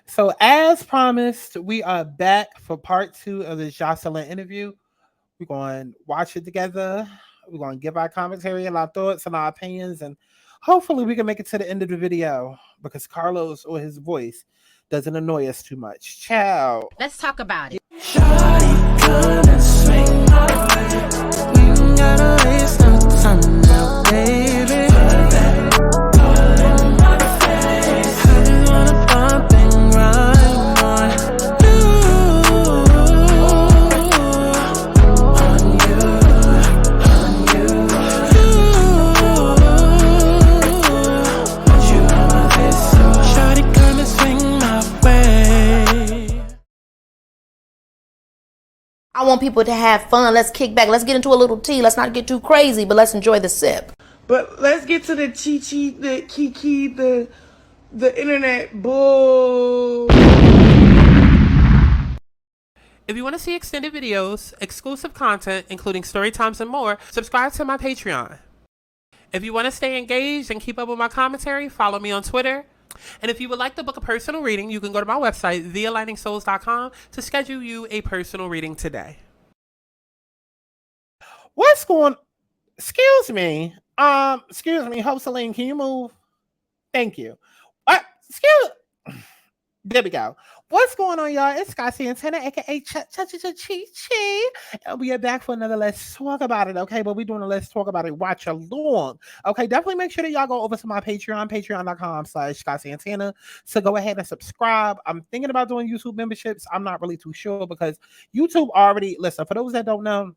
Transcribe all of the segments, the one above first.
So, as promised, we are back for part two of the Jocelyn interview. We're going to watch it together. We're going to give our commentary and our thoughts and our opinions, and hopefully, we can make it to the end of the video because Carlos or his voice doesn't annoy us too much. Ciao. Let's talk about it. Shawty, come and swing my way. We ain't gotta waste no time now, baby. Put that all in my face. I just wanna bump and grind on you, on you, on you. Want you on my face, so shawty, come and swing my way. I want people to have fun. Let's kick back. Let's get into a little tea. Let's not get too crazy, but let's enjoy the sip. But let's get to the chi-chi, the kiki, the internet bull. If you want to see extended videos, exclusive content, including story times and more, subscribe to my Patreon. If you want to stay engaged and keep up with my commentary, follow me on Twitter. And if you would like to book a personal reading, you can go to my website, thealigningsouls.com, to schedule you a personal reading today. What's going? Excuse me, Joseline, can you move? Thank you. Excuse. There we go. What's going on, y'all? It's Santana, aka Chi. And we are back for another Let's Talk About It, okay? But we're doing a Let's Talk About It watch along. Okay, definitely make sure that y'all go over to my Patreon, patreon.com/Santana. So go ahead and subscribe. I'm thinking about doing YouTube memberships. I'm not really too sure because YouTube already, listen, for those that don't know,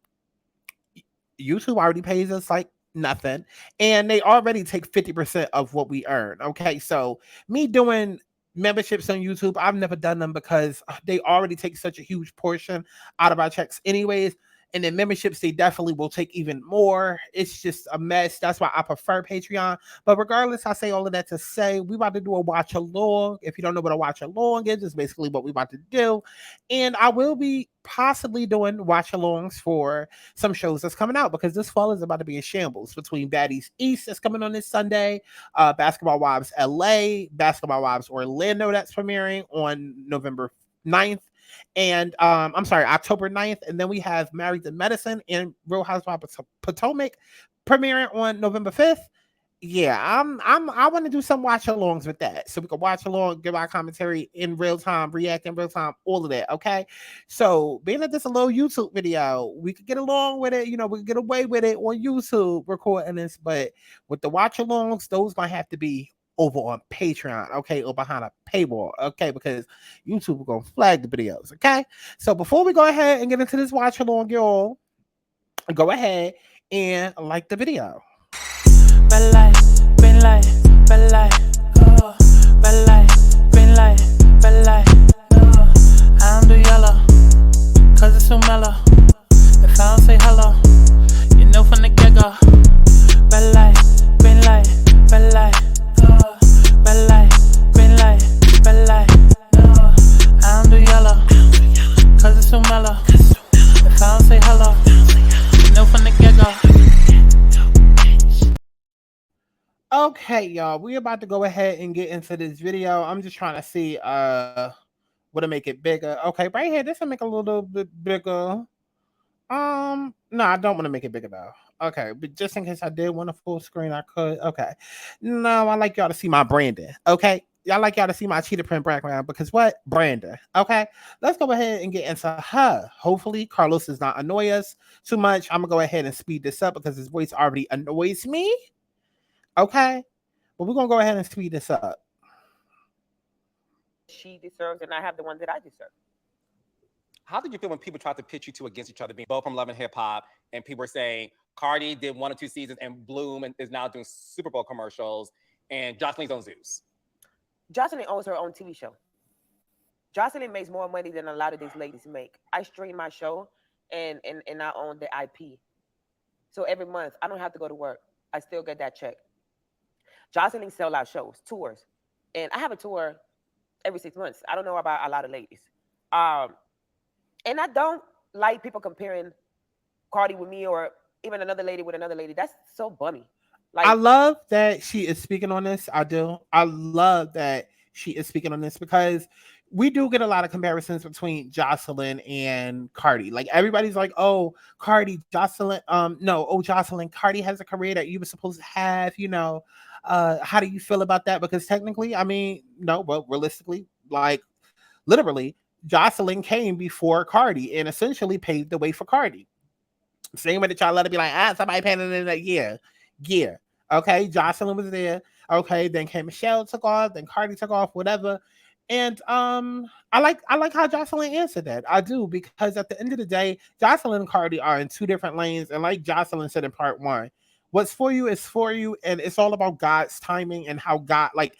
YouTube already pays us like nothing. And they already take 50% of what we earn. Okay, so me doing memberships on YouTube, I've never done them because they already take such a huge portion out of our checks anyways. And then memberships, they definitely will take even more. It's just a mess. That's why I prefer Patreon. But regardless, I say all of that to say we about to do a watch along. If you don't know what a watch along is, it's basically what we about to do. And I will be possibly doing watch alongs for some shows that's coming out because this fall is about to be a shambles between Baddies East that's coming on this Sunday, Basketball Wives LA, Basketball Wives Orlando that's premiering on November 9th. And I'm sorry, October 9th. And then we have Married to Medicine and Real Housewives of Potomac premiering on November 5th. Yeah, I want to do some watch alongs with that. So we can watch along, give our commentary in real time, react in real time, all of that. Okay. So being that this is a little YouTube video, we could get along with it, we could get away with it on YouTube recording this, but with the watch alongs, those gonna have to be over on Patreon, okay, or behind a paywall, okay, because YouTube will gonna flag the videos, okay. So before we go ahead and get into this watch along, y'all, go ahead and like the video. Red light, green light, red light, oh. Red light, green light, red light, oh. I don't do yellow, cause it's so mellow. If I don't say hello, you know from the get-go. Red light, green light, red light, oh. Red light, green light, red light, oh. I don't do yellow, cause it's so mellow. If I don't say hello, you know from the get-go. Okay, y'all, we're about to go ahead and get into this video. I'm just trying to see what to make it bigger. Okay, right here, this will make a little bit bigger. No, I don't want to make it bigger though. Okay, but just in case I did want a full screen, I could. Okay, no, I like y'all to see my branding. Okay, y'all like y'all to see my cheetah print background because what branding? Okay, let's go ahead and get into her. Hopefully, Carlos does not annoy us too much. I'm gonna go ahead and speed this up because his voice already annoys me. Okay, but we're gonna go ahead and speed this up. She deserves, and I have the one that I deserve. How did you feel when people tried to pitch you two against each other, being both from Love and Hip Hop, and people were saying Cardi did 1 or 2 seasons and Bloom and is now doing Super Bowl commercials, and Joseline's on Zues? Joseline owns her own TV show. Joseline makes more money than a lot of these ladies make. I stream my show, and I own the IP. So every month, I don't have to go to work. I still get that check. Joseline sell out shows, tours. And I have a tour every 6 months. I don't know about a lot of ladies. And I don't like people comparing Cardi with me or even another lady with another lady. That's so bummy. Like, I love that she is speaking on this. I do. I love that she is speaking on this, because we do get a lot of comparisons between Joseline and Cardi. Like everybody's like, oh, Cardi, Joseline, no, oh, Joseline, Cardi has a career that you were supposed to have, how do you feel about that? Because technically, I mean, no, but realistically, like literally, Joseline came before Cardi and essentially paved the way for Cardi. Same way that y'all let it be like, somebody paying it in that year. Yeah. Okay. Joseline was there. Okay. Then came Michelle took off, then Cardi took off, whatever. And I like how Joseline answered that. I do, because at the end of the day, Joseline and Cardi are in two different lanes. And like Joseline said in part one, what's for you is for you. And it's all about God's timing and how God, like,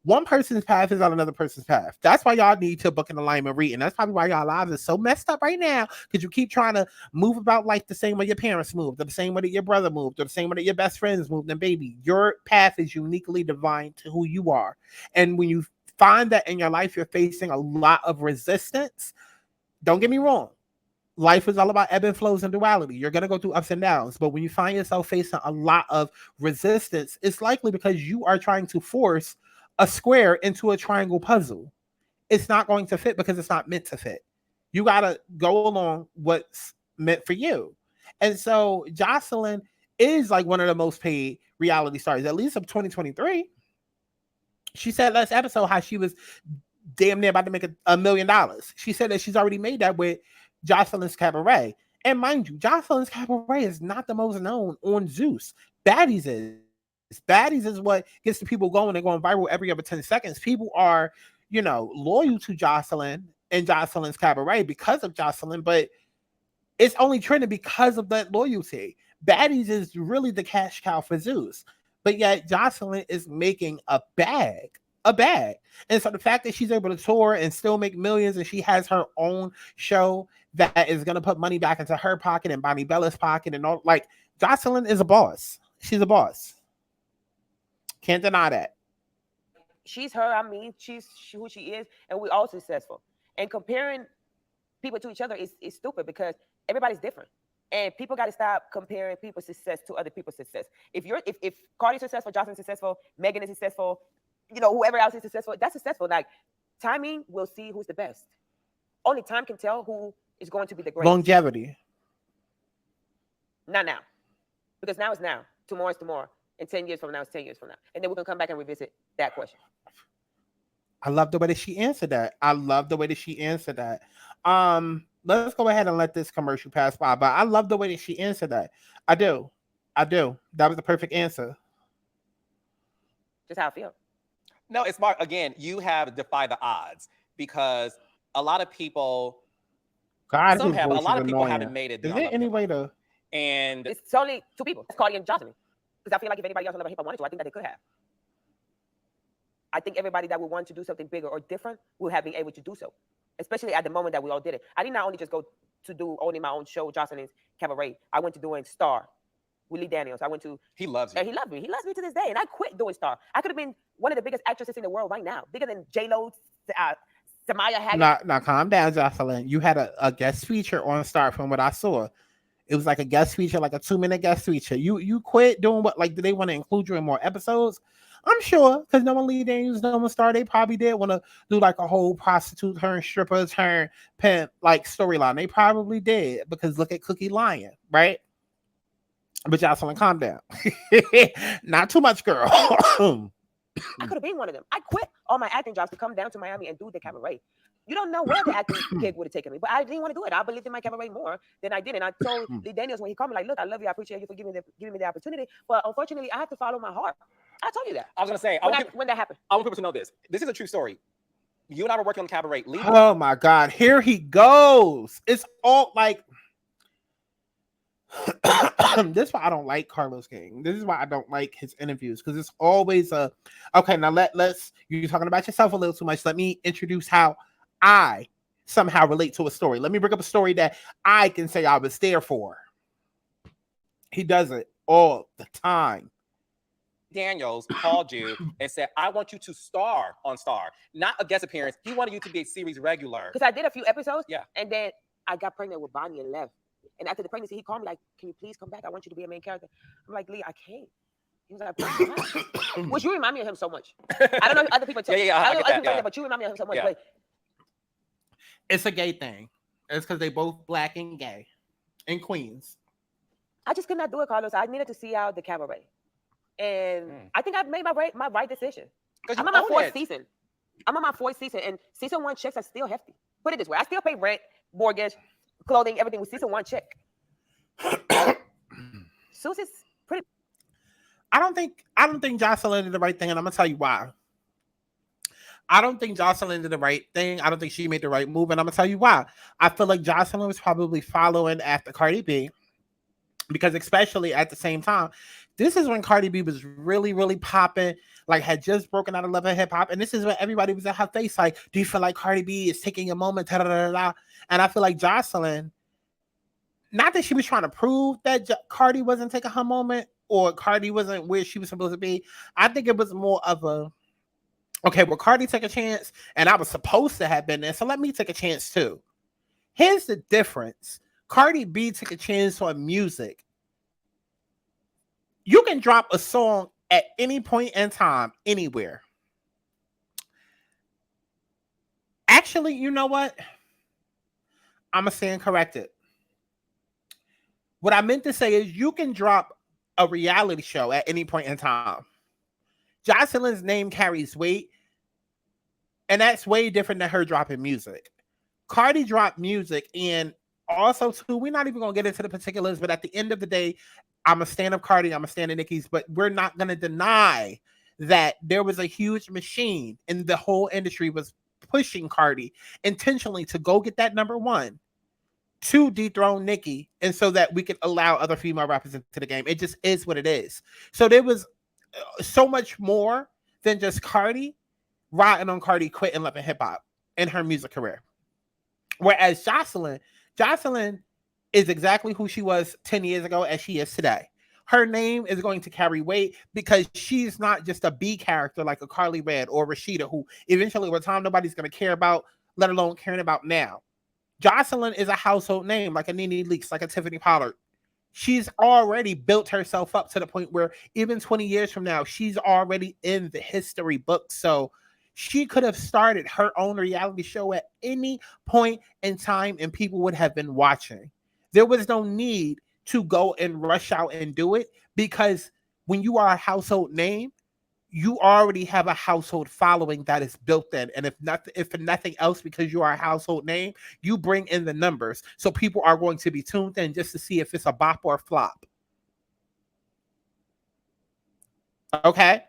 one person's path is on another person's path. That's why y'all need to book an alignment reading. That's probably why y'all lives are so messed up right now, because you keep trying to move about life the same way your parents moved, or the same way that your brother moved, or the same way that your best friends moved. And baby, your path is uniquely divine to who you are. And when you find that in your life you're facing a lot of resistance, don't get me wrong. Life is all about ebb and flows and duality. You're going to go through ups and downs. But when you find yourself facing a lot of resistance, it's likely because you are trying to force a square into a triangle puzzle. It's not going to fit because it's not meant to fit. You got to go along what's meant for you. And so Joseline is like one of the most paid reality stars, at least of 2023. She said last episode how she was damn near about to make $1 million. She said that she's already made that with Joseline's Cabaret. And mind you, Joseline's Cabaret is not the most known on Zues. Baddies is. Baddies is what gets the people going and going viral every other 10 seconds. People are, loyal to Joseline and Joseline's Cabaret because of Joseline, but it's only trending because of that loyalty. Baddies is really the cash cow for Zues. But yet Joseline is making a bag. And so the fact that she's able to tour and still make millions, and she has her own show that is going to put money back into her pocket and Bonnie Bella's pocket and all, like, Joseline is a boss. She's a boss. Can't deny that. She's her. I mean, she's who she is, and we're all successful. And comparing people to each other is stupid, because everybody's different. And people got to stop comparing people's success to other people's success. If Cardi's successful, Joseline's successful, Megan is successful, whoever else is successful, that's successful. Like, timing will see who's the best. Only time can tell who is going to be the greatest. Longevity. Not now. Because now is now. Tomorrow is tomorrow. And 10 years from now is 10 years from now. And then we're going to come back and revisit that question. I love the way that she answered that. Let's go ahead and let this commercial pass by. But I love the way that she answered that. I do. That was the perfect answer. Just how I feel. No, it's smart. Again, you have defied the odds, because a lot of people, a lot of people annoying. haven't made it. Is there any way to? And it's only two people. It's Cardi and Joseline. Because I feel like if anybody else on Love and Hip Hop wanted to, I think that they could have. I think everybody that would want to do something bigger or different would have been able to do so, especially at the moment that we all did it. I did not only just go to do owning my own show, Joseline's Cabaret. I went to doing Star with Lee Daniels. He loves you. And he loved me. He loves me to this day. And I quit doing Star. I could have been one of the biggest actresses in the world right now, bigger than J-Lo, Samaya Haggard. Now, calm down, Joseline. You had a guest feature on Star from what I saw. It was like a guest feature, like a 2-minute guest feature. You quit doing what? Like, do they want to include you in more episodes? I'm sure, because no one Lee Daniels, no one Star. They probably did want to do like a whole prostitute turn stripper turn pimp like storyline. They probably did, because look at Cookie Lion, right? But Joseline, calm down. Not too much, girl. I could have been one of them. I quit all my acting jobs to come down to Miami and do the Cabaret. You don't know where the acting gig would have taken me, but I didn't want to do it. I believed in my Cabaret more than I did. And I told Lee Daniels when he called me, like, look, I love you. I appreciate you for giving me the opportunity. But unfortunately, I have to follow my heart. I told you that. I was going to say, when that happened. I want people to know this. This is a true story. You and I were working on Cabaret. Oh my God. Here he goes. It's all like, this is why I don't like Carlos King. This is why I don't like his interviews, because it's always okay, now let's, you're talking about yourself a little too much. Let me introduce how I somehow relate to a story. Let me bring up a story that I can say I was there for. He does it all the time. Daniels called you and said, I want you to star on Star. Not a guest appearance. He wanted you to be a series regular. Because I did a few episodes. Yeah. And then I got pregnant with Bonnie and left. And after the pregnancy, he called me like, can you please come back? I want you to be a main character. I'm like, Lee, I can't. He was like, what? Which you remind me of him so much. I don't know if other people tell Yeah, I don't know I if get other that, people say yeah. that, but you remind me of him so much. Yeah. But It's a gay thing. It's because they both black and gay in Queens. I just could not do it, Carlos. I needed to see out the Cabaret. And I think I've made my right decision. I'm on my fourth season. I'm on my fourth season, and season 1 checks are still hefty. Put it this way: I still pay rent, mortgage, clothing, everything with season 1 check. Zues is pretty. I don't think Joseline did the right thing, and I'm gonna tell you why. I don't think Joseline did the right thing. I don't think she made the right move, and I'm gonna tell you why. I feel like Joseline was probably following after Cardi B, because especially at the same time, this is when Cardi B was really, really popping, like had just broken out of Love and Hip Hop, and this is when everybody was at her face, like, do you feel like Cardi B is taking a moment? Da-da-da-da-da. And I feel like Joseline, not that she was trying to prove that Cardi wasn't taking her moment or Cardi wasn't where she was supposed to be. I think it was more of a, okay, well, Cardi took a chance, and I was supposed to have been there, so let me take a chance too. Here's the difference. Cardi B took a chance on music. You can drop a song at any point in time, anywhere. Actually, you know what? I'm going to stand corrected. What I meant to say is you can drop a reality show at any point in time. Joseline's name carries weight, and that's way different than her dropping music. Cardi dropped music, and also, too, we're not even going to get into the particulars, but at the end of the day, I'm a stand of Cardi, I'm a stand of Nicki's, but we're not going to deny that there was a huge machine and the whole industry was pushing Cardi intentionally to go get that number 1 to dethrone Nicki, and so that we could allow other female rappers into the game. It just is what it is. So there was so much more than just Cardi riding on Cardi quitting Love and Hip Hop in her music career. Whereas Joseline is exactly who she was 10 years ago as she is today. Her name is going to carry weight because she's not just a B character like a Carly Red or Rashida, who eventually over time nobody's going to care about, let alone caring about now. Joseline is a household name like a Nene Leakes, like a Tiffany Pollard. She's already built herself up to the point where even 20 years from now, she's already in the history books. So she could have started her own reality show at any point in time and people would have been watching. There was no need to go and rush out and do it, because when you are a household name, you already have a household following that is built in. And if for nothing else, because you are a household name, you bring in the numbers. So people are going to be tuned in just to see if it's a bop or a flop. Okay?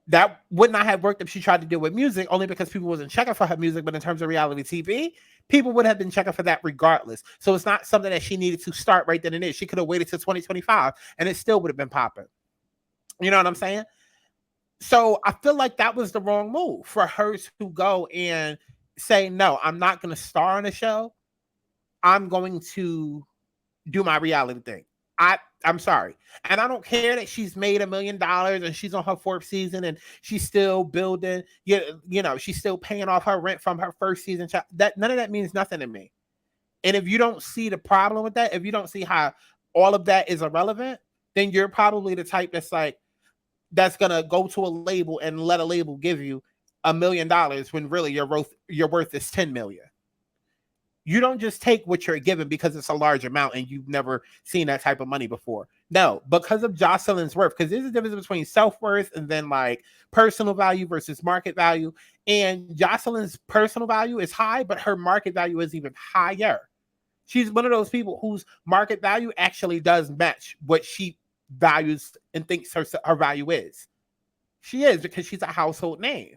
That would not have worked if she tried to deal with music, only because people wasn't checking for her music. But in terms of reality TV, people would have been checking for that regardless. So it's not something that she needed to start right then and there. She could have waited till 2025 and it still would have been popping. You know what I'm saying? So I feel like that was the wrong move for her to go and say, no, I'm not going to star on the show. I'm going to do my reality thing. I'm sorry. And I don't care that she's made $1 million and she's on her 4th season and she's still building, you know, she's still paying off her rent from her 1st season. That none of that means nothing to me. And if you don't see the problem with that, if you don't see how all of that is irrelevant, then you're probably the type that's like, that's going to go to a label and let a label give you $1 million when really your worth is 10 million. You don't just take what you're given because it's a large amount and you've never seen that type of money before. No, because of Joseline's worth, because there's a difference between self-worth and then like personal value versus market value. And Joseline's personal value is high, but her market value is even higher. She's one of those people whose market value actually does match what she values and thinks her value is. She is, because she's a household name.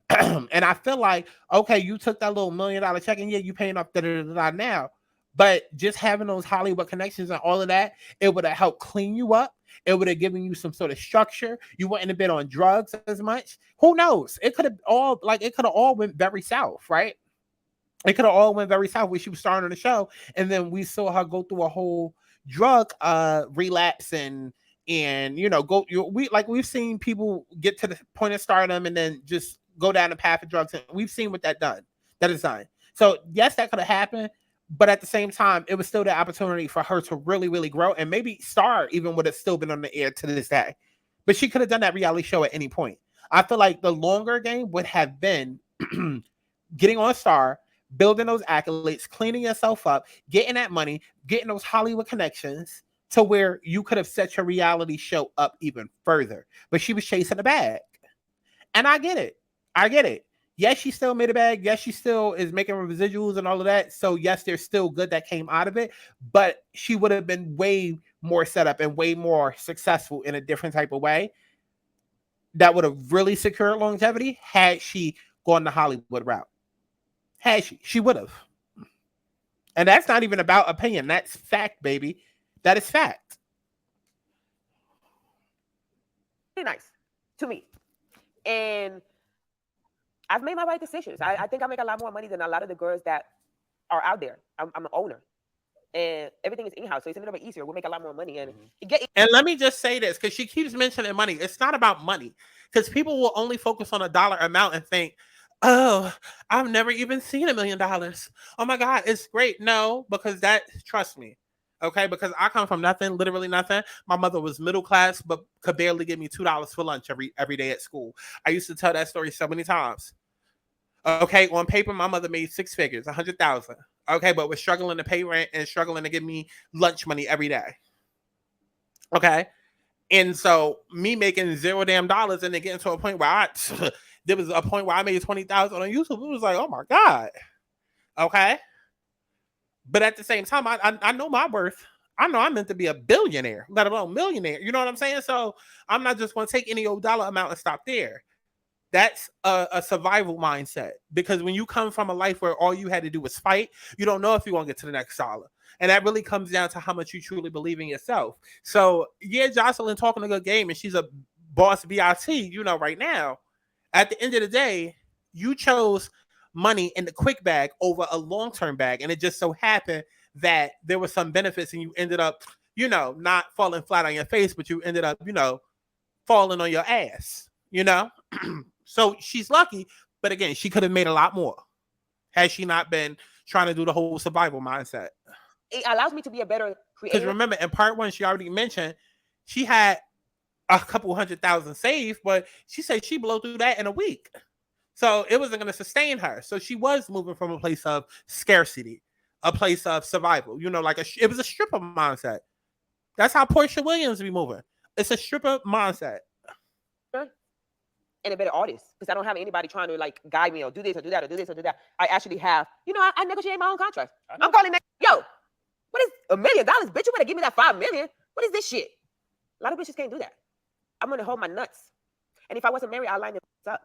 And I feel like, okay, you took that little $1 million check and yeah, you paying off now, but just having those Hollywood connections and all of that, it would have helped clean you up. It would have given you some sort of structure. You wouldn't have been on drugs as much. Who knows? It could have all went very south, right? It could have all went very south when she was starting on the show, and then we saw her go through a whole drug relapse and you know we've seen people get to the point of stardom and then just go down the path of drugs, and we've seen what that is done. So yes, that could have happened, but at the same time, it was still the opportunity for her to really, really grow, and maybe Star even would have still been on the air to this day, But she could have done that reality show at any point. I feel like the longer game would have been getting on Star, building those accolades, cleaning yourself up, getting that money, getting those Hollywood connections to where you could have set your reality show up even further. But she was chasing the bag. And I get it. I get it. Yes, she still made a bag. Yes, she still is making residuals and all of that. So yes, there's still good that came out of it. But she would have been way more set up and way more successful in a different type of way that would have really secured longevity had she gone the Hollywood route. Had she would have. And that's not even about opinion. That's fact, baby. That is fact. Very nice to me. And I've made my right decisions. I think I make a lot more money than a lot of the girls that are out there. I'm an owner. And everything is in-house, so it's a little bit easier. We'll make a lot more money. And and let me just say this, because she keeps mentioning money. It's not about money. Because people will only focus on a dollar amount and think, oh, I've never even seen $1 million. Oh my God, it's great. No, because trust me, okay? Because I come from nothing, literally nothing. My mother was middle class, but could barely give me $2 for lunch every day at school. I used to tell that story so many times. Okay, on paper, my mother made 6 figures, 100,000. Okay, but was struggling to pay rent and struggling to give me lunch money every day. Okay, and so me making $0 damn and then getting to a point where there was a point where I made 20,000 on YouTube. It was like, oh my God. Okay, but at the same time, I know my worth. I know I'm meant to be a billionaire, let alone millionaire. You know what I'm saying? So I'm not just going to take any old dollar amount and stop there. That's a survival mindset, because when you come from a life where all you had to do was fight, you don't know if you're going to get to the next dollar. And that really comes down to how much you truly believe in yourself. So yeah, Joseline talking a good game and she's a boss BIT, right now. At the end of the day, you chose money in the quick bag over a long-term bag. And it just so happened that there were some benefits and you ended up, not falling flat on your face, but you ended up, falling on your ass, So she's lucky, but again, she could have made a lot more had she not been trying to do the whole survival mindset. It allows me to be a better creator. Because remember, in part 1, she already mentioned she had a couple 100,000 saved, but she said she blew through that in a week. So it wasn't going to sustain her. So she was moving from a place of scarcity, a place of survival. It was a stripper mindset. That's how Portia Williams be moving. It's a stripper mindset. And a better artist, because I don't have anybody trying to guide me or do this or do that or do this or do that. I actually have, I negotiate my own contracts. I'm calling that, yo, what is $1 million, bitch? You better give me that $5 million. What is this shit? A lot of bitches can't do that. I'm gonna hold my nuts. And if I wasn't married, I'd line it up.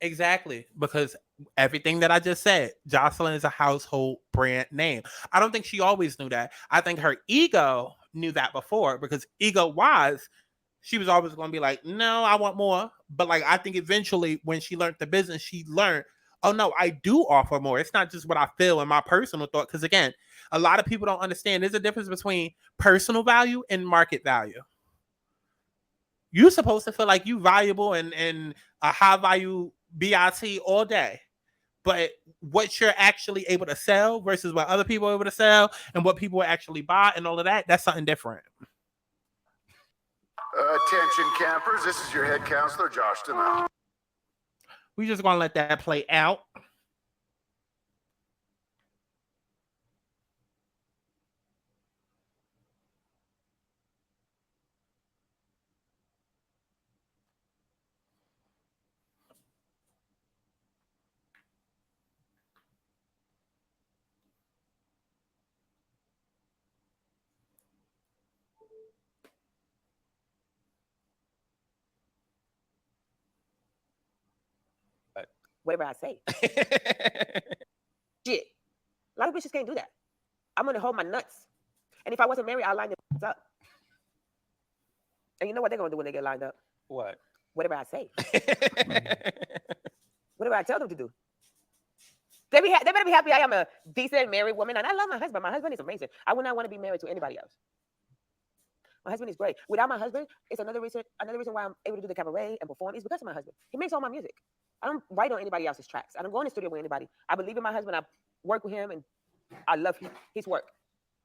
Exactly, because everything that I just said, Joseline is a household brand name. I don't think she always knew that. I think her ego knew that before, because ego-wise, she was always going to be like, no, I want more. But I think eventually when she learned the business, she learned, oh no, I do offer more. It's not just what I feel and my personal thought. Because again, a lot of people don't understand there's a difference between personal value and market value. You're supposed to feel like you valuable and a high value BIT all day. But what you're actually able to sell versus what other people are able to sell and what people actually buy and all of that, that's something different. Attention campers, this is your head counselor, Josh Demel. We just gonna let that play out. Whatever I say. Shit. A lot of bitches can't do that. I'm gonna hold my nuts. And if I wasn't married, I'd line it up. And you know what they're gonna do when they get lined up? What? Whatever I say. Whatever I tell them to do. They better be happy I am a decent married woman. And I love my husband. My husband is amazing. I would not want to be married to anybody else. My husband is great. Without my husband, it's another reason why I'm able to do the cabaret and perform is because of my husband. He makes all my music. I don't write on anybody else's tracks. I don't go in the studio with anybody. I believe in my husband. I work with him, and I love his work.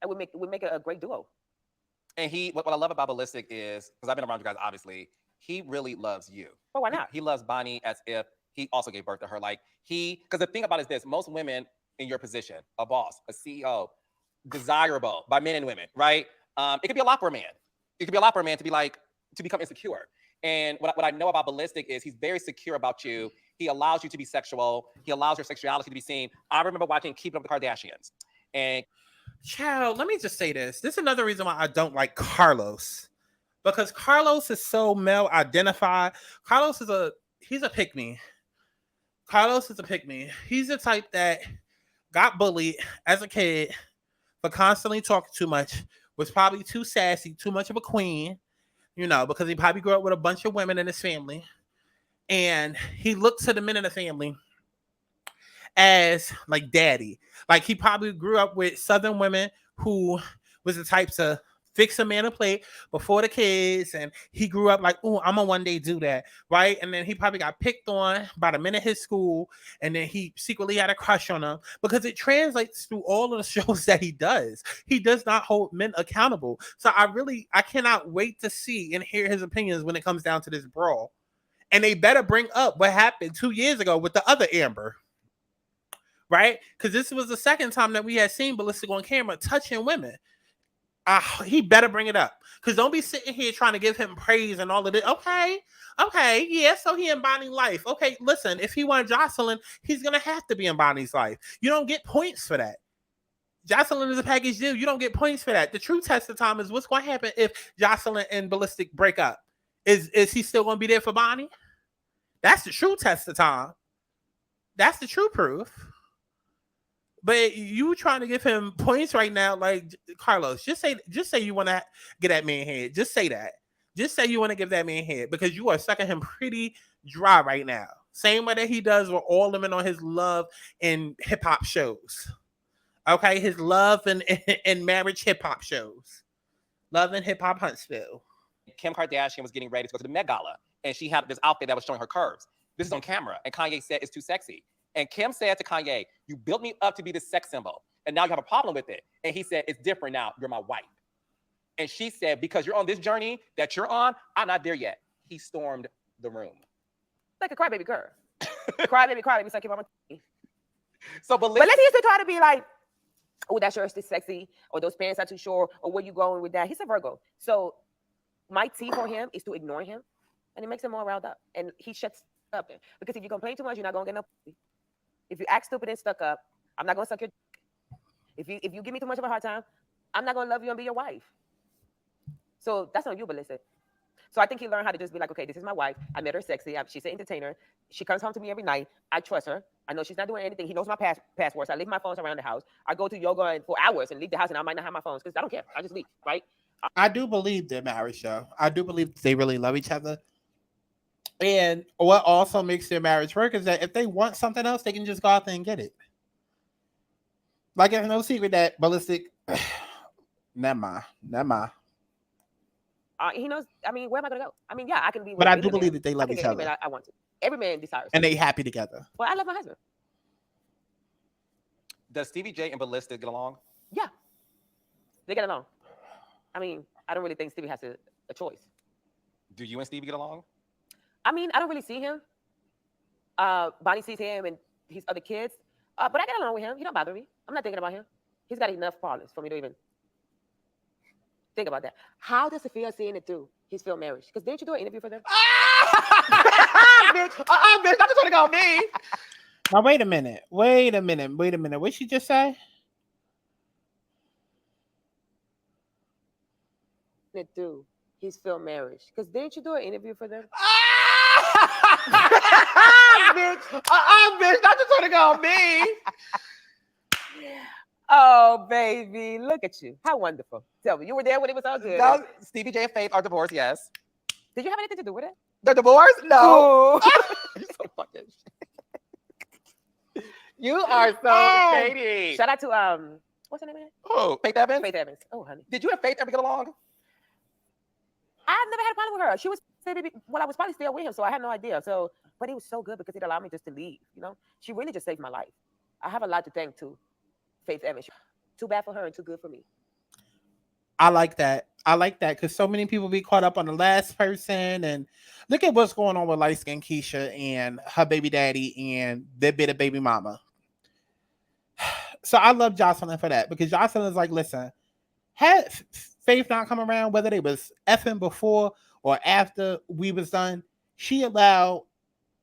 And we make a great duo. And what I love about Ballistic is, because I've been around you guys, obviously, he really loves you. But why not? He loves Bonnie as if he also gave birth to her. Like because the thing about it is this: most women in your position, a boss, a CEO, desirable by men and women, right? It could be a lot for a man. It could be a lot for a man to be like to become insecure. And what I know about Ballistic is he's very secure about you. He allows you to be sexual. He allows your sexuality to be seen. I remember watching Keeping Up with the Kardashians. And Child, let me just say this. This is another reason why I don't like Carlos. Because Carlos is so male identified. He's a pick-me. Carlos is a pick-me. He's the type that got bullied as a kid for constantly talking too much, was probably too sassy, too much of a queen, because he probably grew up with a bunch of women in his family. And he looked to the men in the family as like daddy. Like he probably grew up with Southern women who was the type to fix a man a plate before the kids, and he grew up like, oh, I'm gonna one day do that, right? And then he probably got picked on by the men at his school, and then he secretly had a crush on them because it translates through all of the shows that he does. He does not hold men accountable. So I cannot wait to see and hear his opinions when it comes down to this brawl. And they better bring up what happened 2 years ago with the other Amber, right? Because this was the second time that we had seen Ballistic on camera touching women. He better bring it up. Because don't be sitting here trying to give him praise and all of this. Okay, yeah, so he in Bonnie's life. Okay, listen, if he wanted Joseline, he's going to have to be in Bonnie's life. You don't get points for that. Joseline is a package deal. You don't get points for that. The true test of time is what's going to happen if Joseline and Ballistic break up. Is he still going to be there for Bonnie? That's the true test of time. That's the true proof. But you trying to give him points right now, like Carlos, just say you want to get that man head. Just say that. Just say you want to give that man head because you are sucking him pretty dry right now. Same way that he does with all women on his love and hip hop shows. Okay, his love and marriage hip hop shows. Love and Hip Hop Huntsville. Kim Kardashian was getting ready to go to the Met Gala, and she had this outfit that was showing her curves. This is on camera, and Kanye said it's too sexy. And Kim said to Kanye, you built me up to be this sex symbol, and now you have a problem with it. And he said, it's different now. You're my wife. And she said, because you're on this journey that you're on, I'm not there yet. He stormed the room. Like a crybaby girl. crybaby, so I keep on. So, but let's used to try to be like, oh, that shirt is too sexy, or those pants are too short, or where you going with that? He's a Virgo. So my T for him is to ignore him, and it makes him more riled up. And he shuts up. Because if you complain too much, you're not going to get no pussy. If you act stupid and stuck up, I'm not going to suck your dick. If you give me too much of a hard time, I'm not going to love you and be your wife. So that's on you, Ballistic. So I think he learned how to just be like, okay, this is my wife. I met her sexy. She's an entertainer. She comes home to me every night. I trust her. I know she's not doing anything. He knows my passwords. I leave my phones around the house. I go to yoga for hours and leave the house, and I might not have my phones because I don't care. I just leave, right? I do believe their marriage, though. I do believe they really love each other. And what also makes their marriage work is that if they want something else, they can just go out there and get it. Like, it's no secret that Ballistic... Never mind. He knows. I mean, where am I going to go? I mean, yeah, I can be. But I do believe that they love each other. I want to. Every man desires. And they happy together. Well, I love my husband. Does Stevie J and Ballistic get along? Yeah. They get along. I mean, I don't really think Stevie has a choice. Do you and Stevie get along? I mean, I don't really see him. Bonnie sees him and his other kids. But I get along with him. He don't bother me. I'm not thinking about him. He's got enough problems for me to even think about that. How does it feel seeing it through his film marriage? Because didn't you do an interview for them? Bitch, bitch, not just want to go me. Now, wait a minute. What did she just say? It through his film marriage. Because didn't you do an interview for them? Bitch, bitch, not just want to go me. Oh, baby, look at you. How wonderful. Tell me, you were there when it was all good. No, Stevie J and Faith are divorced, yes. Did you have anything to do with it? They're divorced? No. You're so fucking shit. You are so shady. Shout out to, what's her name again? Oh, Faith Evans? Faith Evans. Oh, honey. Did you and Faith ever get along? I've never had a problem with her. She was, well, I was probably still with him, so I had no idea. So, but it was so good because it allowed me just to leave, you know? She really just saved my life. I have a lot to thank to Faith Evans. Too bad for her and too good for me. I like that. I like that because so many people be caught up on the last person, and look at what's going on with light skin Keisha and her baby daddy and their bit of baby mama. So I love Joseline for that because Joseline is like, listen, had Faith not come around, whether they was effing before or after we was done, she allowed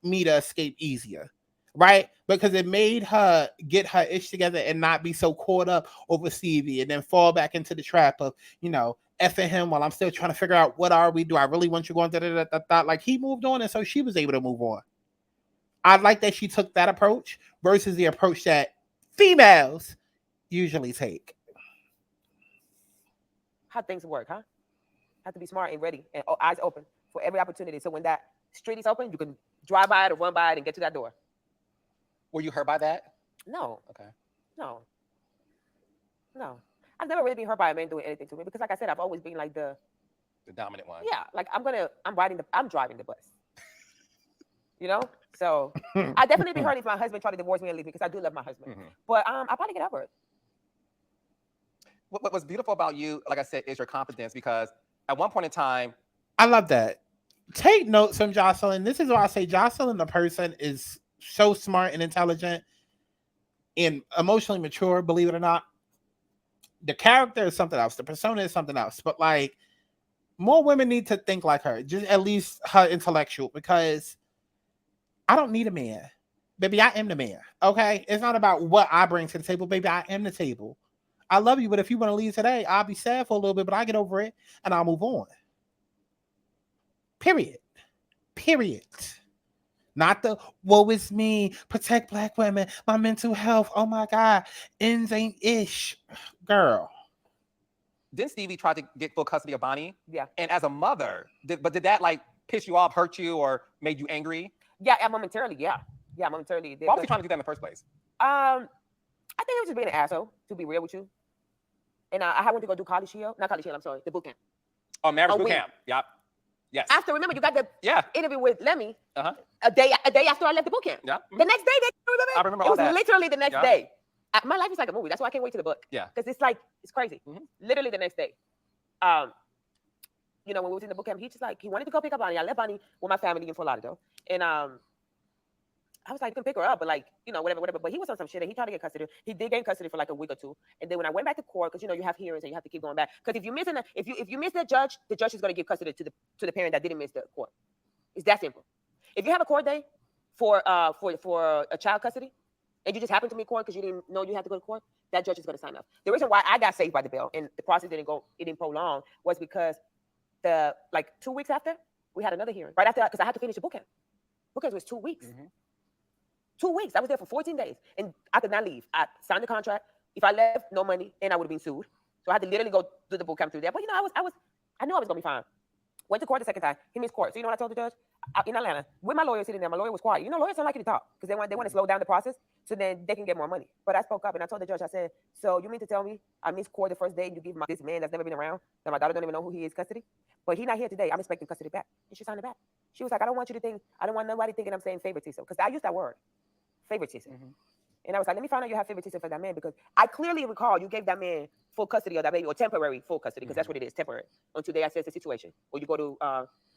me to escape easier, right? Because it made her get her ish together and not be so caught up over Stevie and then fall back into the trap of, effing him while I'm still trying to figure out what are we? Do I really want you going? Like he moved on, and so she was able to move on. I like that she took that approach versus the approach that females usually take. How things work, huh? Have to be smart and ready and eyes open for every opportunity. So when that street is open, you can drive by it or run by it and get to that door. Were you hurt by that? No. Okay. No. I've never really been hurt by a man doing anything to me because, like I said, I've always been like the dominant one. Yeah, like I'm driving the bus. So I definitely be hurt if my husband tried to divorce me and leave me because I do love my husband. Mhm. But I'll probably get over it. What's beautiful about you, like I said, is your confidence because at one point in time, I love that. Take notes from Joseline. This is why I say Joseline, the person, is so smart and intelligent and emotionally mature, believe it or not. The character is something else. The persona is something else. But like, more women need to think like her, just at least her intellectual, because I don't need a man. Baby, I am the man. Okay? It's not about what I bring to the table. Baby, I am the table. I love you, but if you want to leave today, I'll be sad for a little bit, but I'll get over it and I'll move on. Period. Not the woe is me, protect black women, my mental health. Oh my God. Ends ain't ish. Girl. Then Stevie tried to get full custody of Bonnie. Yeah. And as a mother, did that like piss you off, hurt you, or made you angry? Yeah, momentarily, yeah. Yeah, momentarily. Why was he trying to do that in the first place? I think he was just being an asshole, to be real with you. And I went to go do college shield. Not college shield, I'm sorry, the boot camp. Oh, marriage boot camp. Yep. Yes. After, remember, you got the interview with Lemmy a day after I left the boot camp. Yeah. The next day, remember? I remember all that. It was literally the next day. My life is like a movie. That's why I can't wait to the book. Yeah. Because it's crazy. Mm-hmm. Literally the next day. When we was in the boot camp, he wanted to go pick up Bonnie. I left Bonnie with my family in Fort Lauderdale. And I was like, you can pick her up, but whatever. But he was on some shit and he tried to get custody. He did gain custody for like a week or two. And then when I went back to court, because you have hearings and you have to keep going back. Because if you miss the judge is going to give custody to the parent that didn't miss the court. It's that simple. If you have a court day for a child custody, and you just happen to meet court because you didn't know you had to go to court, that judge is going to sign up. The reason why I got saved by the bail and the process didn't prolong was because 2 weeks after we had another hearing. Right after that, because I had to finish the boot camp. Boot camp was 2 weeks. Mm-hmm. 2 weeks. I was there for 14 days. And I could not leave. I signed the contract. If I left, no money, and I would have been sued. So I had to literally go do the boot camp through there. But I knew I was gonna be fine. Went to court the second time. He missed court. So you know what I told the judge? In Atlanta, with my lawyer sitting there, my lawyer was quiet. Lawyers don't like you to talk because they want to slow down the process so then they can get more money. But I spoke up and I told the judge, I said, so you mean to tell me I missed court the first day and you give this man that's never been around, that my daughter don't even know who he is, custody? But he's not here today. I'm expecting custody back. And she signed it back. She was like, I don't want nobody thinking I'm saying favoritism, because I used that word. Favoritism. Mm-hmm. And I was like, let me find out you have favoritism for that man, because I clearly recall you gave that man full custody of that baby, or temporary full custody, because that's what it is, temporary, until they assess the situation, or you go to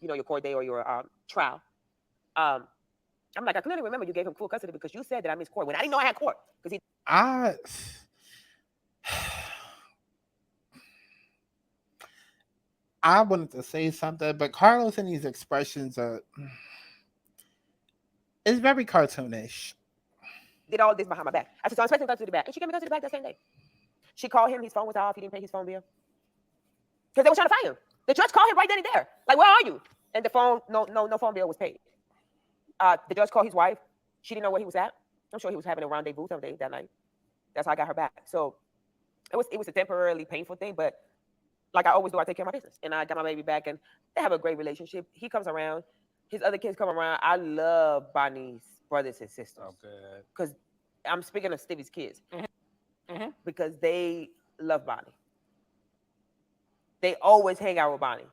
your court day or your trial. I'm like, I clearly remember you gave him full custody because you said that I missed court when I didn't know I had court. Because I wanted to say something, but Carlos and these expressions it's very cartoonish. Did all this behind my back. I said, so I'm expecting custody back. And she gave me custody back that same day. She called him, his phone was off, he didn't pay his phone bill. Because they were trying to fire him. The judge called him right then and there. Like, where are you? And the phone, no phone bill was paid. The judge called his wife. She didn't know where he was at. I'm sure he was having a rendezvous someday that night. That's how I got her back. So it was a temporarily painful thing, but like I always do, I take care of my business. And I got my baby back, and they have a great relationship. He comes around. His other kids come around. I love Bonnie's brothers and sisters. Oh, good. Because I'm speaking of Stevie's kids. Mm-hmm. Mm-hmm. Because they love Bonnie. They always hang out with Bonnie.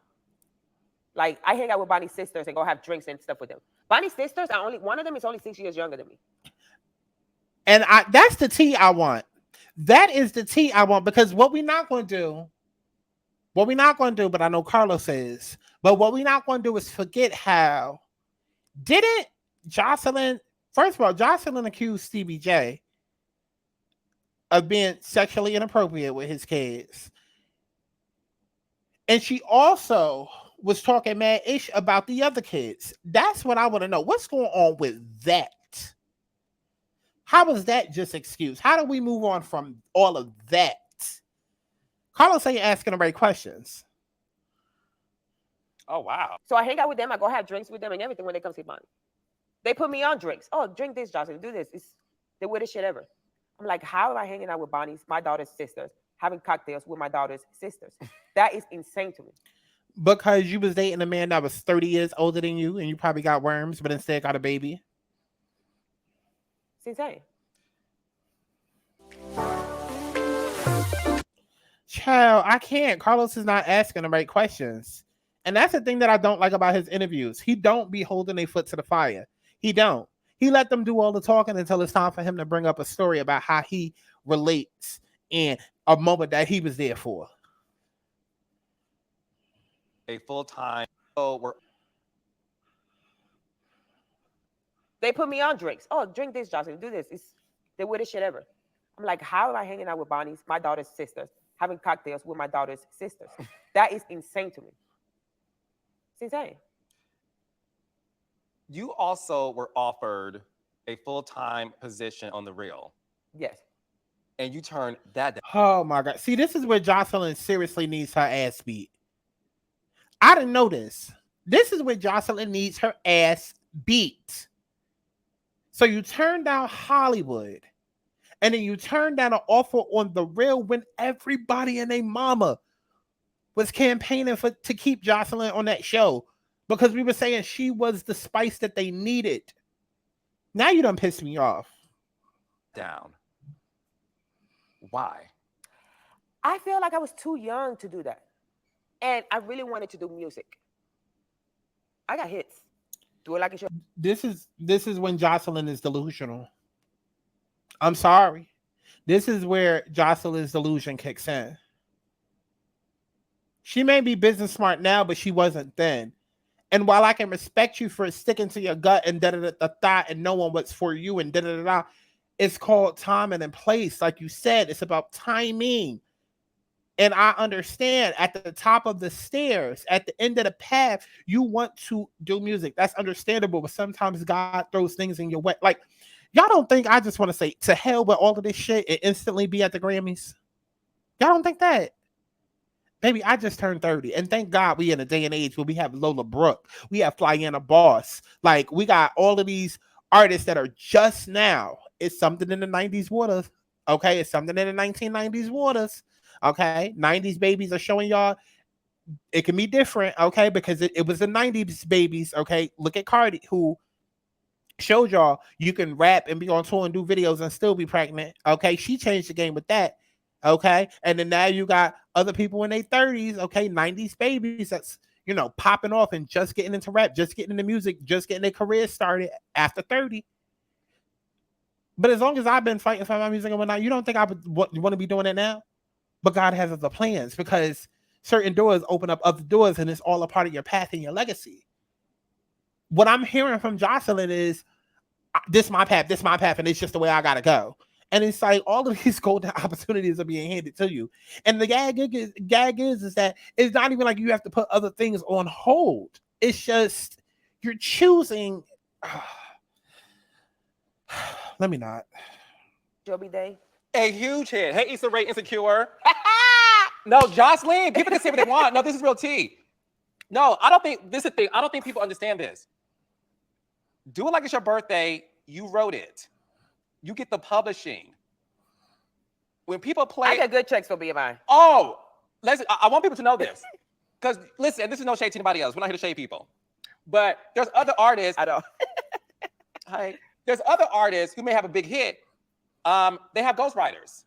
Like, I hang out with Bonnie's sisters and go have drinks and stuff with them. Bonnie's sisters, one of them is only 6 years younger than me. And that's the tea I want. That is the tea I want, because what we're not going to do What we're not going to do, but I know Carlos is, but what we're not going to do is forget how didn't Joseline, first of all, Joseline accused Stevie J of being sexually inappropriate with his kids. And she also was talking mad ish about the other kids. That's what I want to know. What's going on with that? How was that just excuse? How do we move on from all of that? Carlos ain't asking the right questions. Oh, wow. So I hang out with them. I go have drinks with them and everything when they come see Bonnie. They put me on drinks. Oh, drink this, Jocelyn. Do this. It's the weirdest shit ever. I'm like, how am I hanging out with Bonnie's, my daughter's sisters, having cocktails with my daughter's sisters? That is insane to me. Because you was dating a man that was 30 years older than you and you probably got worms, but instead got a baby. It's insane. Child, I can't. Carlos is not asking the right questions. And that's the thing that I don't like about his interviews. He don't be holding a foot to the fire. He don't. He let them do all the talking until it's time for him to bring up a story about how he relates in a moment that he was there for. A full-time. So they put me on drinks. Oh, drink this, Jocelyn. Do this. It's the weirdest shit ever. I'm like, how am I hanging out with Bonnie's, my daughter's sisters, having cocktails with my daughter's sisters? That is insane to me. It's insane. You also were offered a full-time position on The Real. Yes. And you turned that down. Oh my God. See, this is where Joseline seriously needs her ass beat. I didn't know this. This is where Joseline needs her ass beat. So you turn down Hollywood and then you turn down an offer on The Real when everybody and their mama was campaigning to keep Joseline on that show because we were saying she was the spice that they needed. Now you done pissed me off. Down. Why? I feel like I was too young to do that. And I really wanted to do music. I got hits. Do it like it's your... This is when Joseline is delusional. I'm sorry. This is where Joseline's delusion kicks in. She may be business smart now, but she wasn't then. And while I can respect you for sticking to your gut and da-da-da-da-da and knowing what's for you and da-da-da-da, it's called timing and place. Like you said, it's about timing. And I understand at the top of the stairs, at the end of the path, you want to do music. That's understandable, but sometimes God throws things in your way. Like, y'all don't think I just want to say, to hell with all of this shit and instantly be at the Grammys? Y'all don't think that? Baby, I just turned 30. And thank God we in a day and age where we have Lola Brooke. We have Flyana Boss. Like, we got all of these artists that are just now. It's something in the 90s waters. Okay? It's something in the 1990s waters. Okay? 90s babies are showing y'all it can be different. Okay? Because it was the 90s babies. Okay? Look at Cardi, who showed y'all you can rap and be on tour and do videos and still be pregnant. Okay? She changed the game with that. Okay, and then now you got other people in their 30s, okay, 90s babies that's, you know, popping off and just getting into rap, just getting into music, just getting their career started after 30. But as long as I've been fighting for my music and whatnot, you don't think I would want to be doing it now? But God has other plans because certain doors open up other doors and it's all a part of your path and your legacy. What I'm hearing from Joseline is, this is my path, and it's just the way I gotta go. And it's like all of these golden opportunities are being handed to you. And the gag is that it's not even like you have to put other things on hold. It's just you're choosing. Let me not. Joby Day. A huge hit. Hey, Issa Rae, Insecure. No, Joseline, people can say what they want. No, this is real tea. No, I don't think this is the thing. I don't think people understand this. Do It Like It's Your Birthday. You wrote it. You get the publishing. When people play, I get good checks for BMI. Oh, I want people to know this. Because listen, this is no shade to anybody else. We're not here to shade people. But there's other artists. I know. Hi. There's other artists who may have a big hit. They have ghostwriters.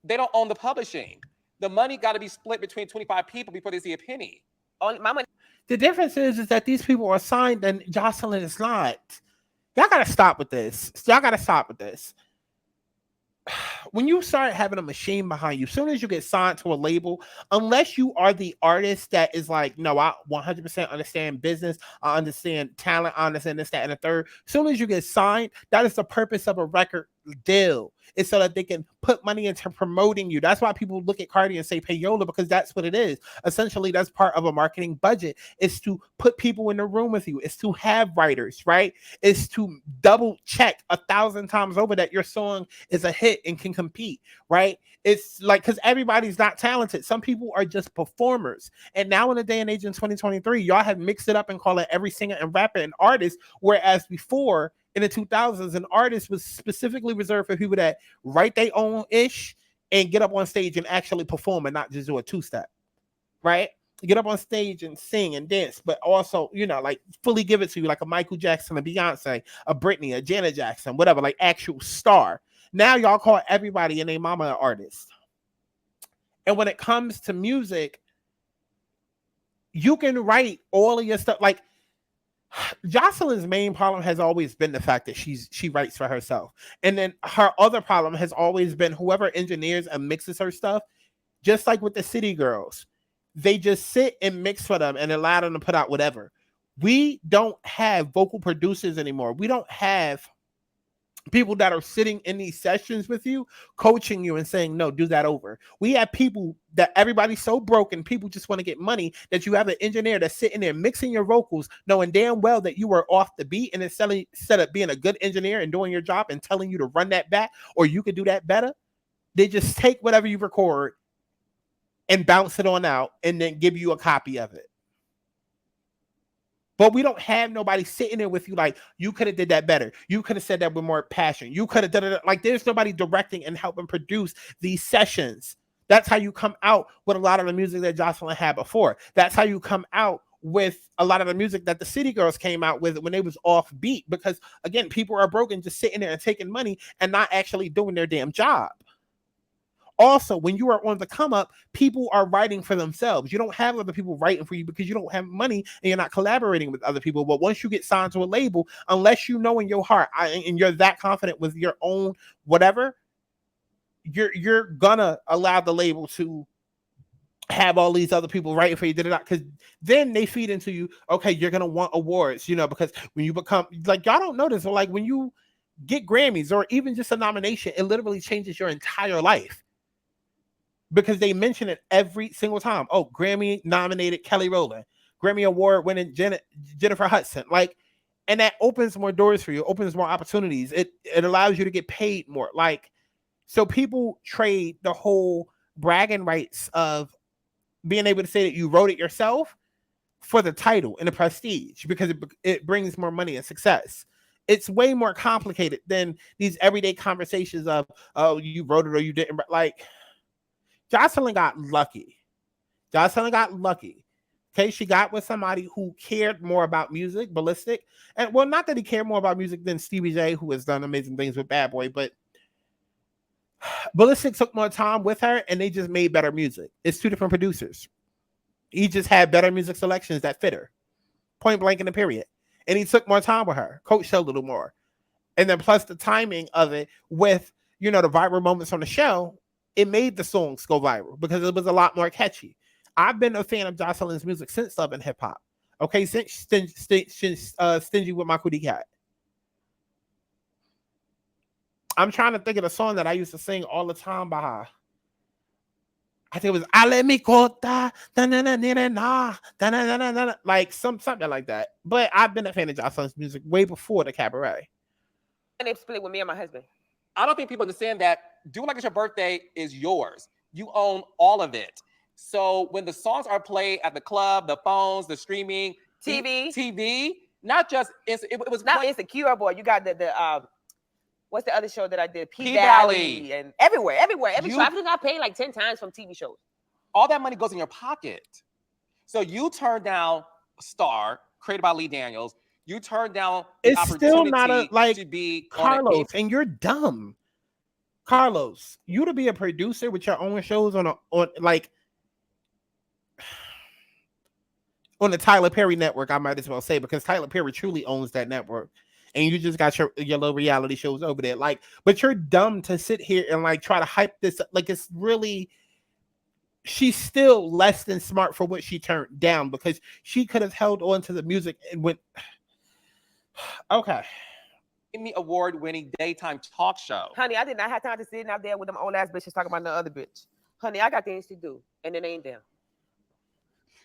They don't own the publishing. The money got to be split between 25 people before they see a penny. Only my money. The difference is that these people are signed and Joseline is not. Y'all gotta stop with this. when you start having a machine behind you, as soon as you get signed to a label, unless you are the artist that is like, no, I 100% understand business, I understand talent, I understand this, that, and the third. As soon as you get signed, that is the purpose of a record deal. It's so that they can put money into promoting you. That's why people look at Cardi and say payola, because that's what it is. Essentially, that's part of a marketing budget. It's to put people in the room with you. It's to have writers, right? It's to double check 1,000 times over that your song is a hit and can compete, right? It's like, because everybody's not talented. Some people are just performers. And now in the day and age in 2023, y'all have mixed it up and call it every singer and rapper an artist, whereas before in the 2000s, an artist was specifically reserved for people that write their own ish and get up on stage and actually perform and not just do a two-step, right? Get up on stage and sing and dance, but also, you know, like fully give it to you, like a Michael Jackson, a Beyonce, a Britney, a Janet Jackson, whatever, like actual star. Now y'all call everybody and their mama an artist. And when it comes to music, you can write all of your stuff. Like, Joseline's main problem has always been the fact that she writes for herself. And then her other problem has always been whoever engineers and mixes her stuff, just like with the City Girls, they just sit and mix for them and allow them to put out whatever. We don't have vocal producers anymore. We don't have people that are sitting in these sessions with you, coaching you and saying, no, do that over. We have people that everybody's so broken, people just want to get money, that you have an engineer that's sitting there mixing your vocals, knowing damn well that you are off the beat, and instead of being a good engineer and doing your job and telling you to run that back or you could do that better, they just take whatever you record and bounce it on out and then give you a copy of it. But we don't have nobody sitting there with you like, you could have did that better. You could have said that with more passion. You could have done it. Like, there's nobody directing and helping produce these sessions. That's how you come out with a lot of the music that Joseline had before. That's how you come out with a lot of the music that the City Girls came out with when they was off beat. Because, again, people are broken just sitting there and taking money and not actually doing their damn job. Also, when you are on the come up, people are writing for themselves. You don't have other people writing for you because you don't have money and you're not collaborating with other people. But once you get signed to a label, unless you know in your heart and you're that confident with your own whatever, you're gonna allow the label to have all these other people writing for you, because then they feed into you. Okay, you're gonna want awards, you know, because when you become like, y'all don't know this, but like when you get Grammys or even just a nomination, it literally changes your entire life. Because they mention it every single time. Oh, Grammy nominated Kelly Rowland, Grammy Award winning Jennifer Hudson. Like, and that opens more doors for you, opens more opportunities. It allows you to get paid more. Like, so people trade the whole bragging rights of being able to say that you wrote it yourself for the title and the prestige, because it brings more money and success. It's way more complicated than these everyday conversations of, oh, you wrote it or you didn't. Like, Joseline got lucky. Okay, she got with somebody who cared more about music, Ballistic. And well, not that he cared more about music than Stevie J, who has done amazing things with Bad Boy, but Ballistic took more time with her and they just made better music. It's two different producers. He just had better music selections that fit her. Point blank in the period. And he took more time with her, coached her a little more. And then plus the timing of it with, you know, the viral moments on the show, it made the songs go viral because it was a lot more catchy. I've been a fan of Joseline's music since Love and Hip Hop. Okay, since Stingy with Michael D. Cat. I'm trying to think of the song that I used to sing all the time by her. I think it was Ale Mi Cota, like something like that. But I've been a fan of Joseline's music way before the Cabaret. And they split with me and my husband. I don't think people understand that Do Like It's Your Birthday is yours. You own all of it. So when the songs are played at the club, the phones, the streaming, TV, not just it was not Insecure, boy. You got the what's the other show that I did? P-Valley. And everywhere. Every show. I think I paid like 10 times from TV shows. All that money goes in your pocket. So you turn down Star, created by Lee Daniels. You turn down the it's still not a like to be Carlos, and you're dumb. Carlos, you to be a producer with your own shows on the Tyler Perry network, I might as well say, because Tyler Perry truly owns that network. and you just got your little reality shows over there. Like, but you're dumb to sit here and like try to hype this up. Like, it's really, she's still less than smart for what she turned down, because she could have held on to the music and went, okay. Emmy award-winning daytime talk show. Honey, I did not have time to sit out there with them old ass bitches talking about the other bitch. Honey, I got things to do, and it ain't them.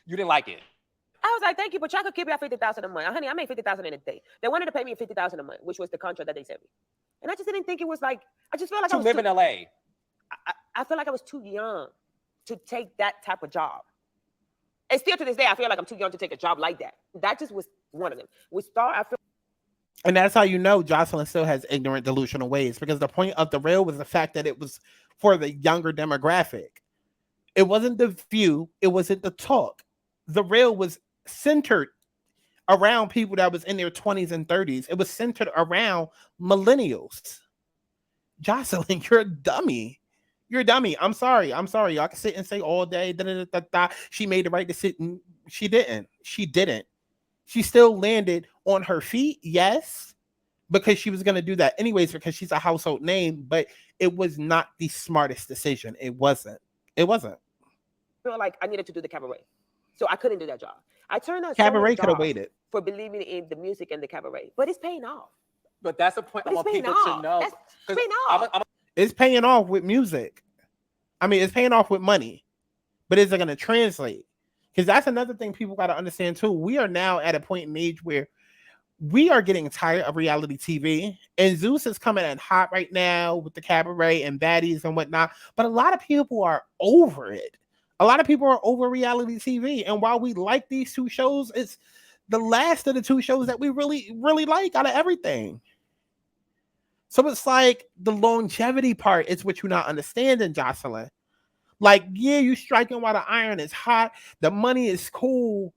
You didn't like it. I was like, thank you, but y'all could keep me at $50,000 a month. Honey, I made $50,000 in a day. They wanted to pay me $50,000 a month, which was the contract that they sent me. And I just didn't think it was like, I just felt like To live in LA. I feel like I was too young to take that type of job. And still to this day, I feel like I'm too young to take a job like that. That just was one of them. With Star, I feel. And that's how you know Joseline still has ignorant, delusional ways, because the point of the reel was the fact that it was for the younger demographic. It wasn't the view. It wasn't the talk. The reel was centered around people that was in their 20s and 30s. It was centered around millennials. Joseline, you're a dummy. You're a dummy. I'm sorry. Y'all can sit and say all day, she made the right decision. She didn't. She still landed on her feet, yes, because she was going to do that anyways, because she's a household name, but it was not the smartest decision. It wasn't. I feel like I needed to do the cabaret. So I couldn't do that job. I turned out Cabaret could have waited for believing in the music and the cabaret, but it's paying off. But that's the point I want people to know. It's paying off. It's paying off with music. I mean, it's paying off with money, but is it going to translate? Because that's another thing people got to understand too. We are now at a point in age where we are getting tired of reality TV, and Zues is coming in hot right now with the cabaret and baddies and whatnot. But a lot of people are over it. A lot of people are over reality TV. And while we like these two shows, it's the last of the two shows that we really, really like out of everything. So it's like the longevity part is what you're not understanding, Joseline. Like, yeah, you striking while the iron is hot. The money is cool.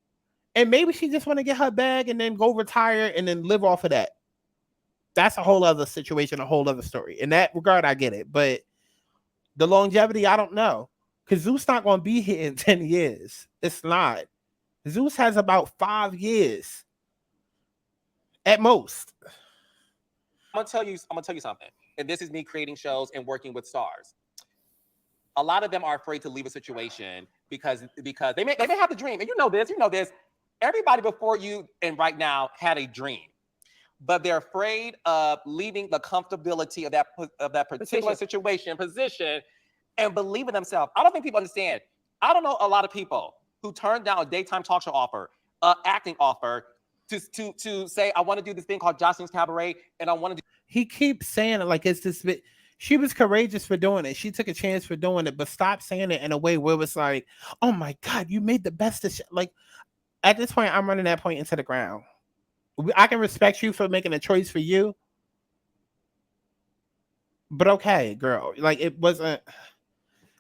And maybe she just want to get her bag and then go retire and then live off of that. That's a whole other situation, a whole other story. In that regard, I get it. But the longevity, I don't know. Because Zues not going to be here in 10 years. It's not. Zues has about 5 years. At most. I'm gonna tell you something. And this is me creating shows and working with stars. A lot of them are afraid to leave a situation because they may have the dream. And you know this. Everybody before you and right now had a dream, but they're afraid of leaving the comfortability of that particular position, and believe in themselves. I don't think people understand. I don't know a lot of people who turned down a daytime talk show offer, acting offer, to say, I want to do this thing called Joseline's Cabaret, and I want to do. He keeps saying it like it's this bit. She was courageous for doing it. She took a chance for doing it, but stop saying it in a way where it's like, oh my God, you made the best of shit. Like, at this point, I'm running that point into the ground. I can respect you for making a choice for you, but okay, girl, like it wasn't.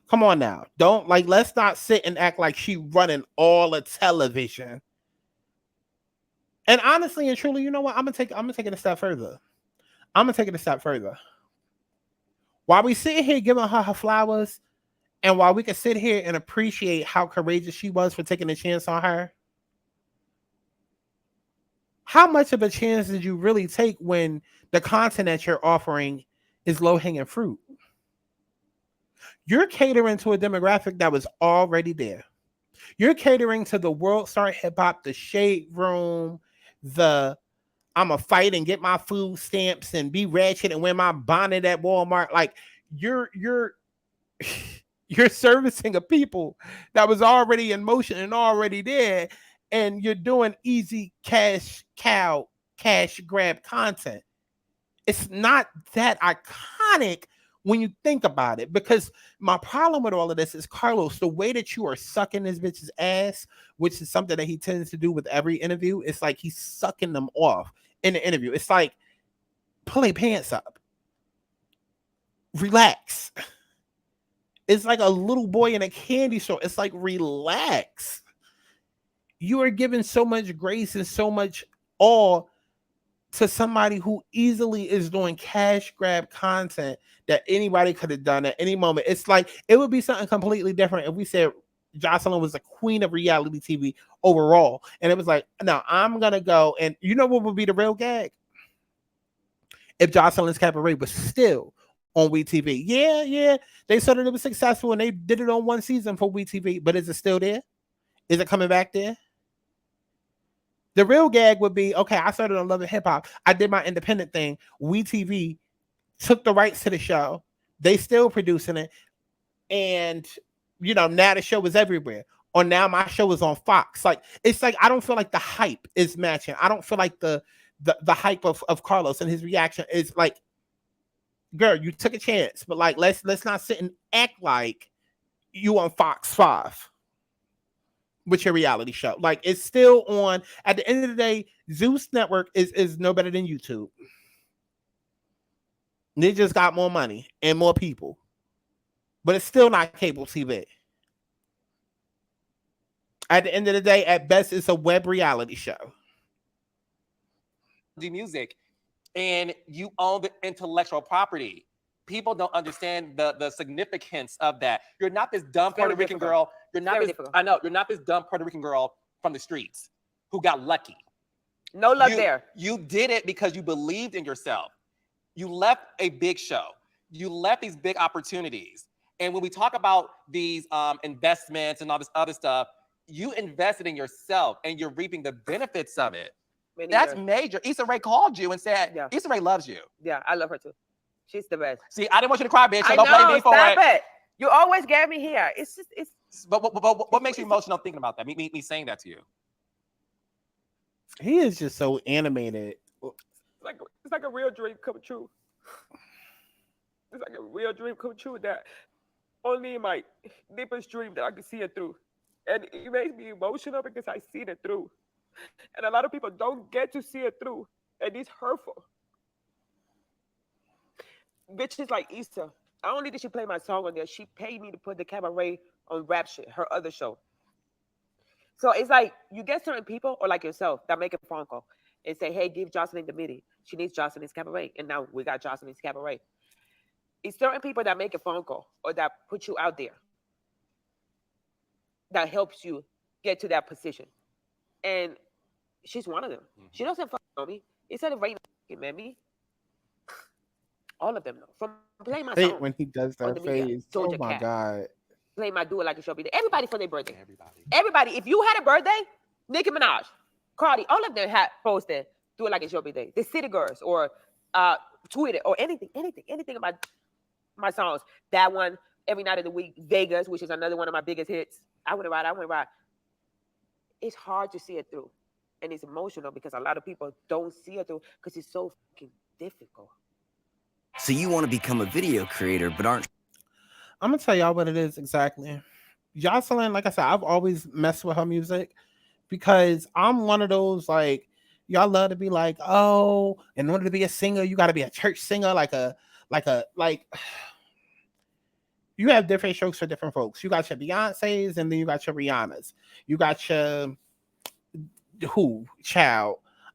Come on now. Don't let's not sit and act like she running all the television. And honestly and truly, you know what? I'm gonna take it a step further. While we sit here giving her flowers, and while we can sit here and appreciate how courageous she was for taking a chance on her, how much of a chance did you really take when the content that you're offering is low-hanging fruit? You're catering to a demographic that was already there. You're catering to the World Star Hip Hop, the Shade Room, the I'm a fight and get my food stamps and be ratchet and wear my bonnet at Walmart. Like you're servicing a people that was already in motion and already there, and you're doing easy cash grab content. It's not that iconic when you think about it, because my problem with all of this is, Carlos, the way that you are sucking this bitch's ass, which is something that he tends to do with every interview, it's like he's sucking them off in the interview. It's like, pull your pants up. Relax. It's like a little boy in a candy store. It's like, relax. You are giving so much grace and so much awe to somebody who easily is doing cash grab content that anybody could have done at any moment. It's like, it would be something completely different if we said Joseline was the queen of reality TV overall. And it was like, no, I'm going to go. And you know what would be the real gag? if Joseline's Cabaret was still on WeTV. Yeah, they said that it was successful and they did it on one season for WeTV, but is it still there? Is it coming back there? The real gag would be, okay, I started on Love and Hip Hop. I did my independent thing. WeTV took the rights to the show. They still producing it. And, now the show is everywhere. Or now my show is on Fox. Like, it's like, I don't feel like the hype is matching. I don't feel like the hype of Carlos and his reaction is like, girl, you took a chance. But like, let's not sit and act like you on Fox 5. With your reality show. Like, it's still on. At the end of the day, Zeus Network is no better than YouTube. They just got more money and more people. But it's still not cable TV. At the end of the day, at best, it's a web reality show. Do music and you own the intellectual property. People don't understand the significance of that. You're not this dumb Puerto Rican girl. You're not this, I know, you're not this dumb Puerto Rican girl from the streets who got lucky. No luck there. You did it because you believed in yourself. You left a big show. You left these big opportunities. And when we talk about these investments and all this other stuff, you invested in yourself and you're reaping the benefits of it. That's major. Issa Rae called you and said, Issa Rae loves you. Yeah, I love her too. She's the best. See, I didn't want you to cry, bitch. So I don't know, blame me for stop it. it. You always get me here. It's just, But what makes you emotional thinking about that? Me saying that to you. He is just so animated. It's like a real dream come true. It's like a real dream come true that only in my deepest dream that I can see it through. And it makes me emotional because I see it through. And a lot of people don't get to see it through. And it's hurtful. Bitches like Issa. Not only did she play my song on there, she paid me to put the Cabaret on Rap Shit, her other show. So it's like you get certain people, or like yourself, that make a phone call and say, hey, give Joseline the MIDI. She needs Joseline's Cabaret. And now we got Joseline's Cabaret. It's certain people that make a phone call or that put you out there that helps you get to that position. And she's one of them. Mm-hmm. She doesn't fuck on me. It's not a right man, me. All of them know. From playing my song. When he does that face. Oh my God. Play my Do It Like It Should Be There. Everybody for their birthday. Everybody. If you had a birthday, Nicki Minaj, Cardi, all of them had posted Do It Like It Should Be There. The City Girls or Twitter or anything about my songs. That one, Every Night of the Week, Vegas, which is another one of my biggest hits. I went right. It's hard to see it through. And it's emotional because a lot of people don't see it through because it's so fucking difficult. So you want to become a video creator, but aren't... I'm going to tell y'all what it is exactly. Joseline, like I said, I've always messed with her music because I'm one of those, like, y'all love to be like, oh, in order to be a singer, you got to be a church singer, like you have different strokes for different folks. You got your Beyoncé's and then you got your Rihanna's. You got your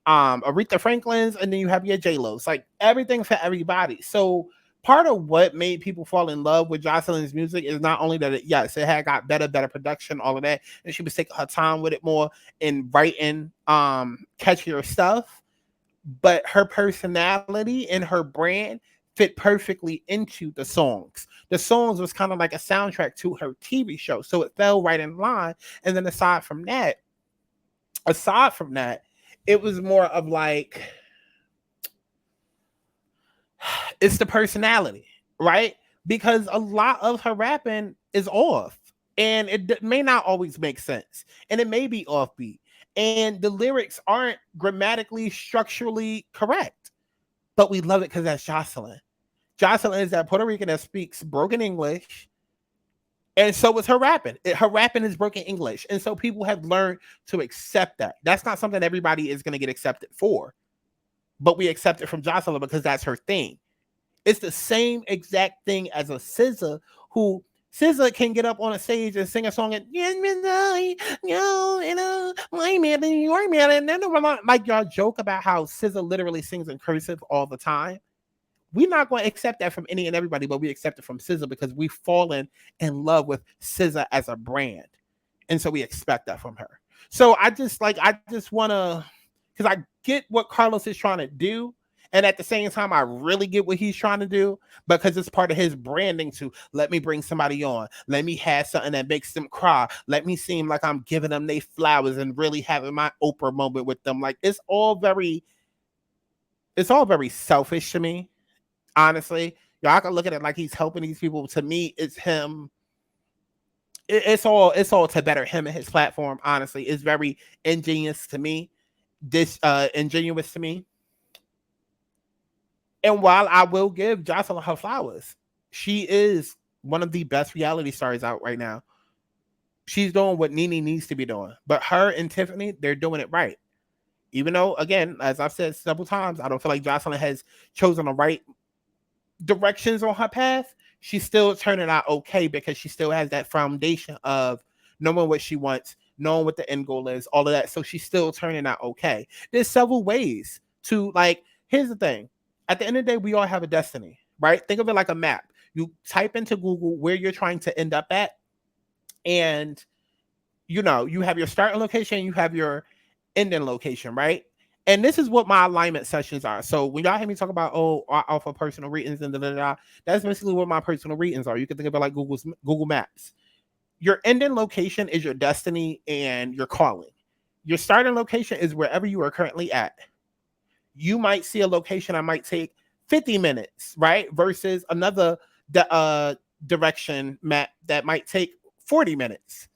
Aretha Franklin's, and then you have your J-Lo's. Like, everything for everybody. So part of what made people fall in love with Joseline's music is not only that it had got better production, all of that, and she was taking her time with it more in writing catchier stuff, but her personality and her brand fit perfectly into the songs. The songs was kind of like a soundtrack to her TV show, so it fell right in line. And then aside from that, it was more of like, it's the personality, right? Because a lot of her rapping is off, and it may not always make sense, and it may be offbeat, and the lyrics aren't grammatically, structurally correct, but we love it because that's Joseline. Joseline is that Puerto Rican that speaks broken English, and so is her rapping. Her rapping is broken English, and so people have learned to accept that. That's not something everybody is going to get accepted for, but we accept it from Joseline because that's her thing. It's the same exact thing as a SZA, who SZA can get up on a stage and sing a song and then like y'all joke about how SZA literally sings in cursive all the time. We're not going to accept that from any and everybody, but we accept it from SZA because we've fallen in love with SZA as a brand. And so we expect that from her. So I just want to, because I get what Carlos is trying to do. And at the same time, I really get what he's trying to do because it's part of his branding to let me bring somebody on. Let me have something that makes them cry. Let me seem like I'm giving them their flowers and really having my Oprah moment with them. Like it's all very selfish to me, honestly. Y'all can look at it like he's helping these people. To me, it's him. It's all to better him and his platform, honestly. It's very ingenuous to me. Ingenuous to me. And while I will give Joseline her flowers, she is one of the best reality stars out right now. She's doing what Nene needs to be doing. But her and Tiffany, they're doing it right. Even though, again, as I've said several times, I don't feel like Joseline has chosen the right directions on her path. She's still turning out okay because she still has that foundation of knowing what she wants, knowing what the end goal is, all of that. So she's still turning out okay. There's several ways to, like, here's the thing. At the end of the day, we all have a destiny, right? Think of it like a map. You type into Google where you're trying to end up at, and you have your starting location, you have your ending location, right? And this is what my alignment sessions are. So when y'all hear me talk about, I offer personal readings and that's basically what my personal readings are. You can think of it like Google Maps. Your ending location is your destiny and your calling. Your starting location is wherever you are currently at. You might see a location that might take 50 minutes, right? Versus another direction map that might take 40 minutes.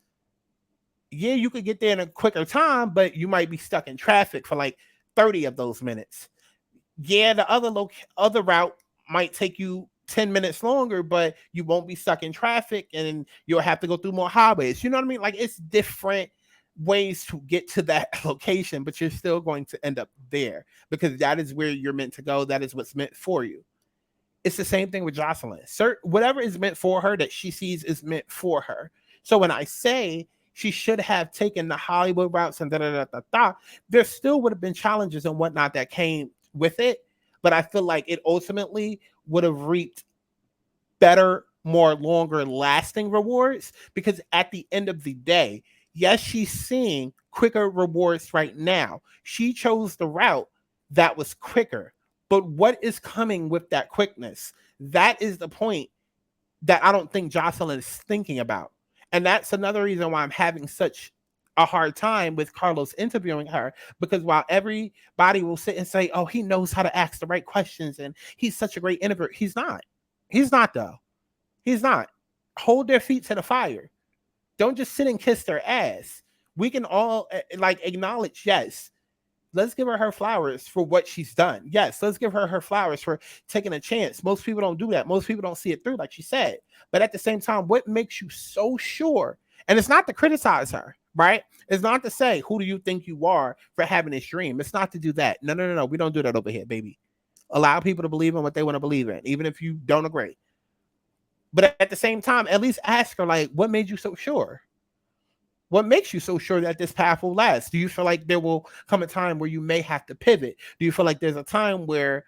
Yeah, you could get there in a quicker time, but you might be stuck in traffic for like 30 of those minutes. Yeah, the other route might take you 10 minutes longer, but you won't be stuck in traffic and you'll have to go through more highways. You know what I mean? Like it's different ways to get to that location, but you're still going to end up there because that is where you're meant to go. That is what's meant for you. It's the same thing with Joseline. Whatever is meant for her that she sees is meant for her. So when I say she should have taken the Hollywood routes and there still would have been challenges and whatnot that came with it. But I feel like it ultimately would have reaped better, more longer lasting rewards because at the end of the day, yes, she's seeing quicker rewards right now. She chose the route that was quicker. But what is coming with that quickness? That is the point that I don't think Joseline is thinking about. And that's another reason why I'm having such a hard time with Carlos interviewing her, because while everybody will sit and say, oh, he knows how to ask the right questions and he's such a great interviewer, he's not. He's not, though. He's not. Hold their feet to the fire. Don't just sit and kiss their ass. We can all acknowledge, yes, let's give her flowers for what she's done. Yes, let's give her flowers for taking a chance. Most people don't do that. Most people don't see it through, like she said. But at the same time, what makes you so sure? And it's not to criticize her, right? It's not to say, who do you think you are for having this dream? It's not to do that. No. We don't do that over here, baby. Allow people to believe in what they want to believe in, even if you don't agree. But at the same time, at least ask her, like, what made you so sure? What makes you so sure that this path will last? Do you feel like there will come a time where you may have to pivot? Do you feel like there's a time where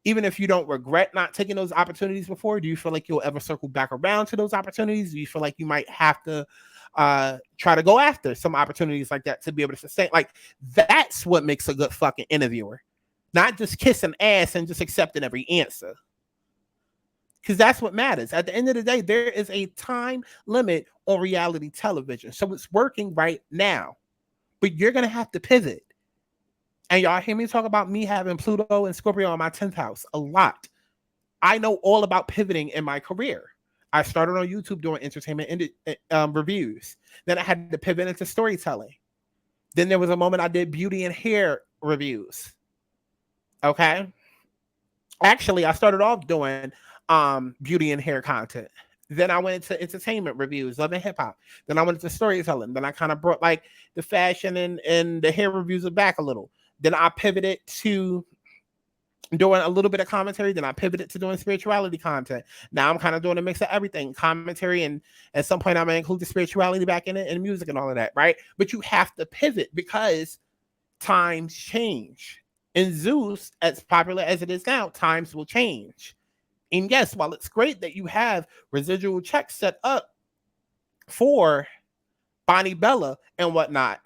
even if you don't regret not taking those opportunities before, do you feel like you'll ever circle back around to those opportunities? Do you feel like you might have to try to go after some opportunities like that to be able to sustain? Like, that's what makes a good fucking interviewer. Not just kissing ass and just accepting every answer. Because that's what matters. At the end of the day, there is a time limit on reality television. So it's working right now. But you're going to have to pivot. And y'all hear me talk about me having Pluto and Scorpio in my 10th house a lot. I know all about pivoting in my career. I started on YouTube doing entertainment reviews. Then I had to pivot into storytelling. Then there was a moment I did beauty and hair reviews. Okay? Actually, I started off doing beauty and hair content. Then I went into entertainment reviews, love and hip hop. Then I went into storytelling. Then I kind of brought like the fashion and the hair reviews back a little. Then I pivoted to doing a little bit of commentary. Then I pivoted to doing spirituality content. Now I'm kind of doing a mix of everything, commentary, and at some point I'm gonna include the spirituality back in it and music and all of that, right? But you have to pivot because times change. In Zues, as popular as it is now, times will change. And yes, while it's great that you have residual checks set up for Bonnie Bella and whatnot,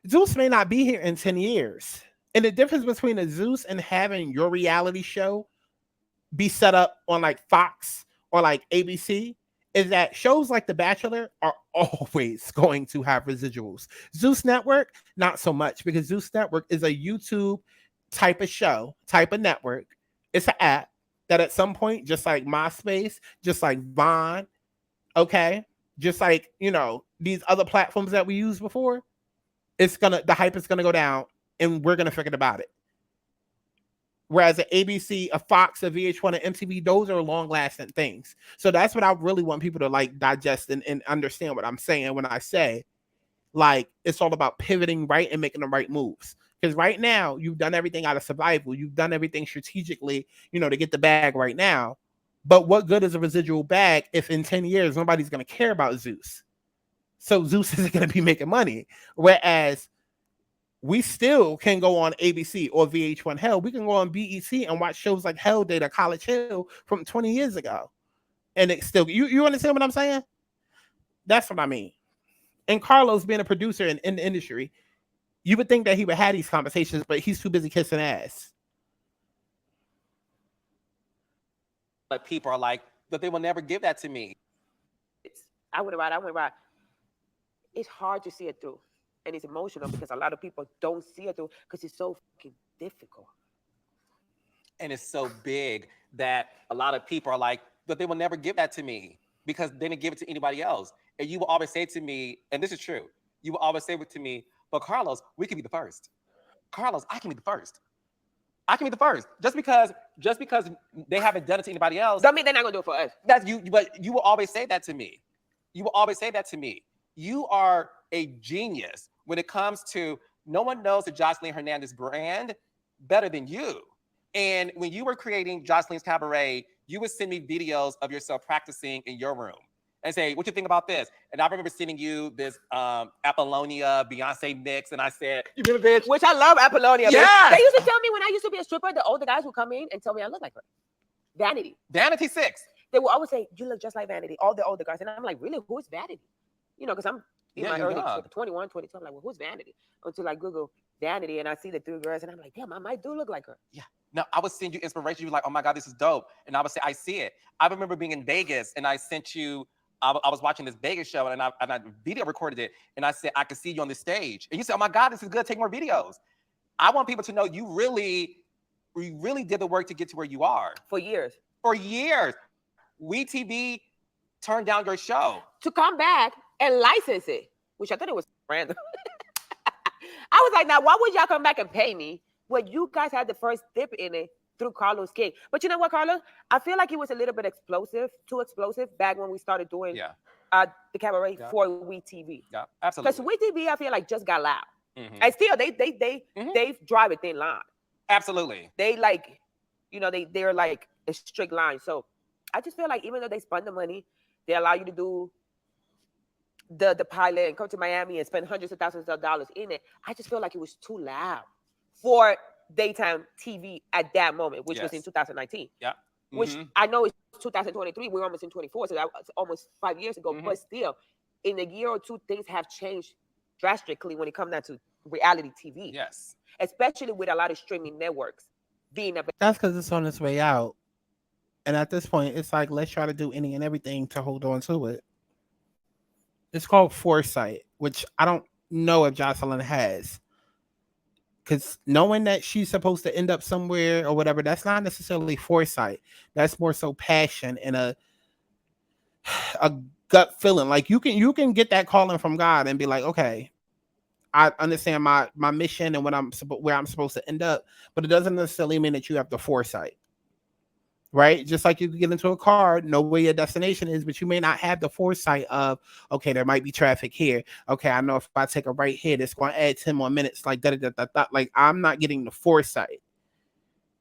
Zeus may not be here in 10 years. And the difference between a Zeus and having your reality show be set up on like Fox or like ABC is that shows like The Bachelor are always going to have residuals. Zeus Network, not so much, because Zeus Network is a YouTube type of show, type of network. It's an app that at some point, just like MySpace, just like Vine, okay, just like, you know, these other platforms that we used before, the hype is gonna go down and we're gonna forget about it. Whereas a ABC, a Fox, a VH1, and MTV, those are long-lasting things. So that's what I really want people to like digest and understand what I'm saying when I say, like, it's all about pivoting right and making the right moves. Because right now, you've done everything out of survival. You've done everything strategically, you know, to get the bag right now. But what good is a residual bag if in 10 years nobody's going to care about Zeus? So Zeus isn't going to be making money. Whereas we still can go on ABC or VH1. Hell, we can go on BET and watch shows like Hell Day or College Hill from 20 years ago. And it still, you understand what I'm saying? That's what I mean. And Carlos being a producer in the industry, you would think that he would have these conversations, but he's too busy kissing ass. But people are like, but they will never give that to me. I went right. It's hard to see it through. And it's emotional because a lot of people don't see it through because it's so fucking difficult. And it's so big that a lot of people are like, but they will never give that to me because they didn't give it to anybody else. And you will always say to me, and this is true, you will always say to me, but Carlos, we can be the first. Carlos, I can be the first. I can be the first. Just because they haven't done it to anybody else. Don't mean they're not gonna do it for us. That's you, but you will always say that to me. You will always say that to me. You are a genius when it comes to no one knows the Joseline Hernandez brand better than you. And when you were creating Joseline's Cabaret, you would send me videos of yourself practicing in your room and say, what you think about this? And I remember sending you this Apollonia Beyonce mix, and I said, you remember, bitch? Which I love Apollonia. Yes! They used to tell me when I used to be a stripper, the older guys would come in and tell me I look like her. Vanity. Vanity 6. They would always say, you look just like Vanity, all the older guys. And I'm like, really, who is Vanity? You know, because I'm in my early 21, 22. I'm like, well, who's Vanity? Until I Google Vanity and I see the 3 girls and I'm like, damn, I might do look like her. Yeah. No, I would send you inspiration. You're like, oh my God, this is dope. And I would say, I see it. I remember being in Vegas and I sent you, I was watching this Vegas show and I video recorded it. And I said, I could see you on the stage. And you said, oh my God, this is good. Take more videos. I want people to know you really did the work to get to where you are. For years. For years. WeTV turned down your show. To come back and license it, which I thought it was random. I was like, now, why would y'all come back and pay me when you guys had the first dip in it through Carlos King? But you know what, Carlos? I feel like it was a little bit too explosive back when we started doing the Cabaret for WeTV. Yeah, absolutely. Because WeTV, I feel like, just got loud. Mm-hmm. And still, they drive a thin line. Absolutely. They like, you know, they're like a strict line. So I just feel like even though they spend the money, they allow you to do the pilot and come to Miami and spend hundreds of thousands of dollars in it. I just feel like it was too loud for daytime TV at that moment, which was in 2019. Yeah. Mm-hmm. Which I know is 2023. We're almost in 24, so that was almost 5 years ago. Mm-hmm. But still, in a year or two, things have changed drastically when it comes down to reality TV. Yes. Especially with a lot of streaming networks being a. That's because it's on its way out. And at this point, it's like, let's try to do any and everything to hold on to it. It's called foresight, which I don't know if Joseline has. Because knowing that she's supposed to end up somewhere or whatever, that's not necessarily foresight. That's more so passion and a gut feeling. Like you can get that calling from God and be like, okay, I understand my mission and where I'm supposed to end up, but it doesn't necessarily mean that you have the foresight. Right? Just like you could get into a car, know where your destination is, but you may not have the foresight of, okay, there might be traffic here. Okay, I know if I take a right here, it's going to add 10 more minutes. Like, like I'm not getting the foresight.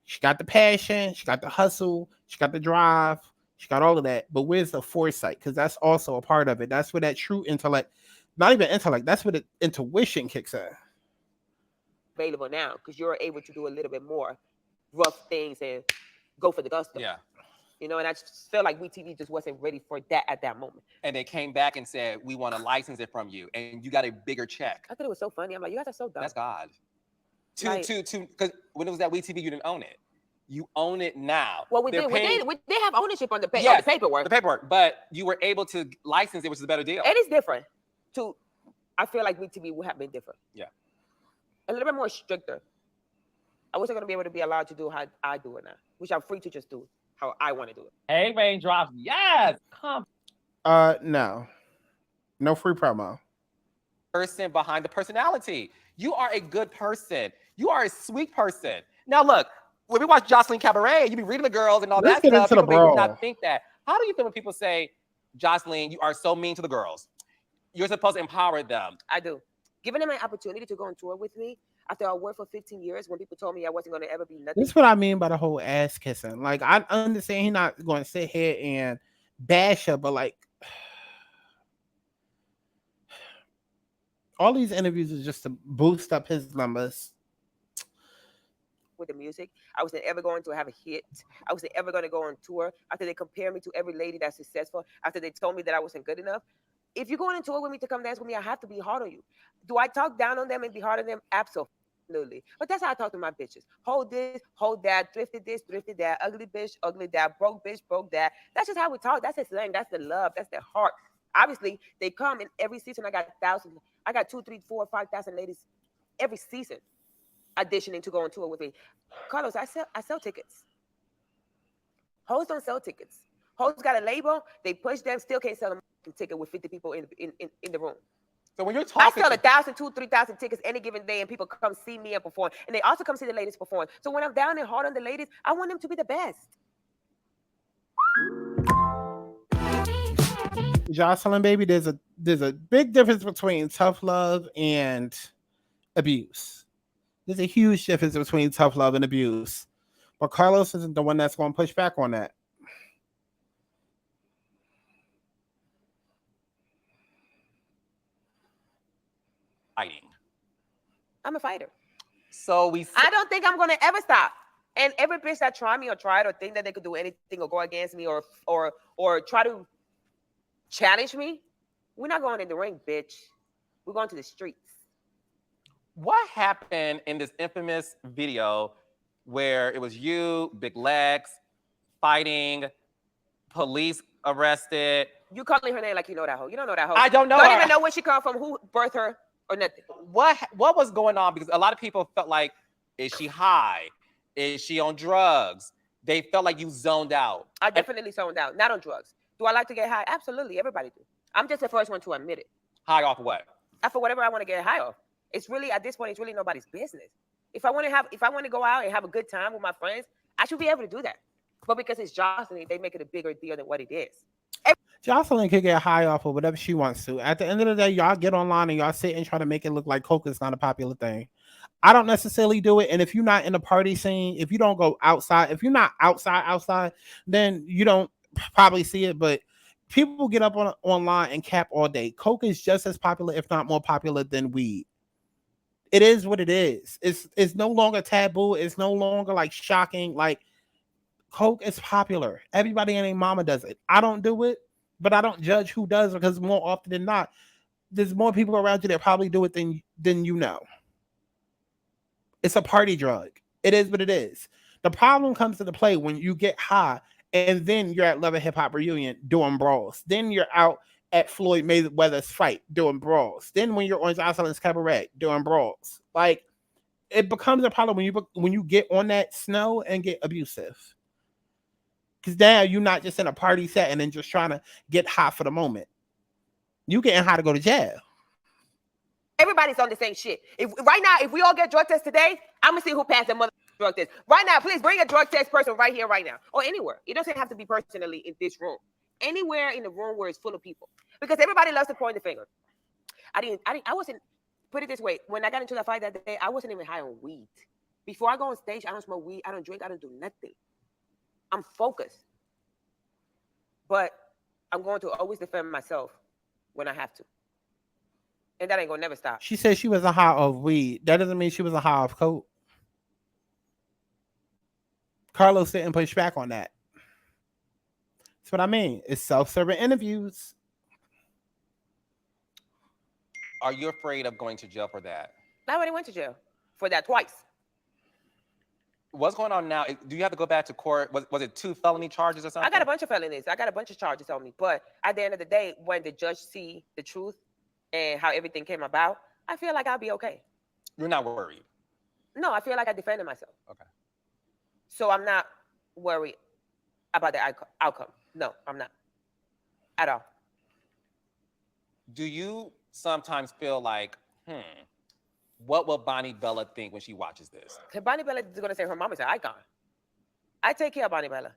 She got the passion, she got the hustle, she got the drive, she got all of that. But where's the foresight? Because that's also a part of it. That's where that true intellect, not even intellect, that's where the intuition kicks in. Available now, because you're able to do a little bit more rough things and go for the gusto. Yeah. You know, and I just feel like WeTV just wasn't ready for that at that moment. And they came back and said, we want to license it from you. And you got a bigger check. I thought it was so funny. I'm like, you guys are so dumb. That's God. Like- because when it was at WeTV, you didn't own it. You own it now. Well, we They're did. paying- We did have ownership on the, on Yes, the paperwork. the paperwork, but you were able to license it, which is a better deal. It is different. I feel like WeTV would have been different. Yeah. A little bit more stricter. I wasn't going to be able to be allowed to do how I do it now, which I'm free to just do how I want to do it. Hey, Raindrops. Yes. Come. No. No free promo. Person behind the personality. You are a good person. You are a sweet person. Now, look, when we watch Joseline Cabaret, you be reading the girls and all Let's that get stuff. into the People may brawl. not think that. How do you feel when people say, Joseline, you are so mean to the girls? You're supposed to empower them. I do. Giving them an opportunity to go on tour with me after I worked for 15 years when people told me I wasn't going to ever be nothing. This is what I mean by the whole ass kissing. Like, I understand he's not going to sit here and bash her, but like, all these interviews is just to boost up his numbers. With the music, I wasn't ever going to have a hit. I wasn't ever going to go on tour after they compare me to every lady that's successful, after they told me that I wasn't good enough. If you're going on tour with me to come dance with me, I have to be hard on you. Do I talk down on them and be hard on them? Absolutely. But that's how I talk to my bitches. Hold this, hold that, thrifted this, thrifted that, ugly bitch, ugly that, broke bitch, broke that. That's just how we talk. That's the slang. That's the love. That's the heart. Obviously, they come in every season. I got thousands. I got 2, 3, 4, 5,000 ladies every season auditioning to go on tour with me. Carlos, I sell tickets. Hoes don't sell tickets. Hoes got a label. They push them. Still can't sell a ticket with 50 people in the room. So when you're I talking, sell 1,000, 2,000, 3,000 tickets any given day, and people come see me and perform. And they also come see the ladies perform. So when I'm down and hard on the ladies, I want them to be the best. Joseline, baby, there's a big difference between tough love and abuse. There's a huge difference between tough love and abuse. But Carlos isn't the one that's going to push back on that. fighting. I'm a fighter. So I don't think I'm going to ever stop. And every bitch that try me or tried or think that they could do anything or go against me or try to challenge me, we're not going in the ring, bitch. We're going to the streets. What happened in this infamous video where it was you, Big Legs, fighting, police arrested? You calling her name like you know that hoe. You don't know that hoe. I don't know Don't her. even know where she come from, who birthed her, or nothing. What was going on? Because a lot of people felt like, is she high? Is she on drugs? They felt like you zoned out. I definitely zoned out. Not on drugs. Do I like to get high? Absolutely. Everybody do. I'm just the first one to admit it. High off what? For whatever I want to get high off. It's really, at this point, it's really nobody's business. If I want to go out and have a good time with my friends, I should be able to do that. But because it's Joseline, they make it a bigger deal than what it is. Joseline could get high off of whatever she wants to. At the end of the day, y'all get online and y'all sit and try to make it look like coke is not a popular thing. I don't necessarily do it. And if you're not in the party scene, if you don't go outside, if you're not outside, then you don't probably see it. But people get up online and cap all day. Coke is just as popular, if not more popular than weed. It is what it is. It's no longer taboo. It's no longer like shocking. Like, coke is popular. Everybody and their mama does it. I don't do it, but I don't judge who does it, because more often than not, there's more people around you that probably do it than you know. It's a party drug. It is what it is. The problem comes into play when you get high and then you're at Love and Hip Hop Reunion doing brawls. Then you're out at Floyd Mayweather's fight doing brawls. Then when you're on Joseline's Cabaret doing brawls. Like, it becomes a problem when you get on that snow and get abusive. Because now you're not just in a party setting and just trying to get high for the moment. You getting high to go to jail. Everybody's on the same shit. Right now, if we all get drug tests today, I'm gonna see who passed the mother drug test. Right now, please bring a drug test person right here, right now, or anywhere. It doesn't have to be personally in this room. Anywhere in the room where it's full of people, because everybody loves to point the finger. I wasn't. Put it this way: when I got into that fight that day, I wasn't even high on weed. Before I go on stage, I don't smoke weed. I don't drink. I don't do nothing. I'm focused, but I'm going to always defend myself when I have to. And that ain't gonna never stop. She said she was a high of weed. That doesn't mean she was a high of coke. Carlos didn't push back on that. That's what I mean. It's self-serving interviews. Are you afraid of going to jail for that? I already went to jail for that twice. What's going on now? Do you have to go back to court? Was it 2 felony charges or something? I got a bunch of felonies. I got a bunch of charges on me. But at the end of the day, when the judge see the truth and how everything came about, I feel like I'll be okay. You're not worried. No, I feel like I defended myself. Okay. So I'm not worried about the outcome. No, I'm not. At all. Do you sometimes feel like, what will Bonnie Bella think when she watches this? Bonnie Bella is going to say her mom is an icon. I take care of Bonnie Bella.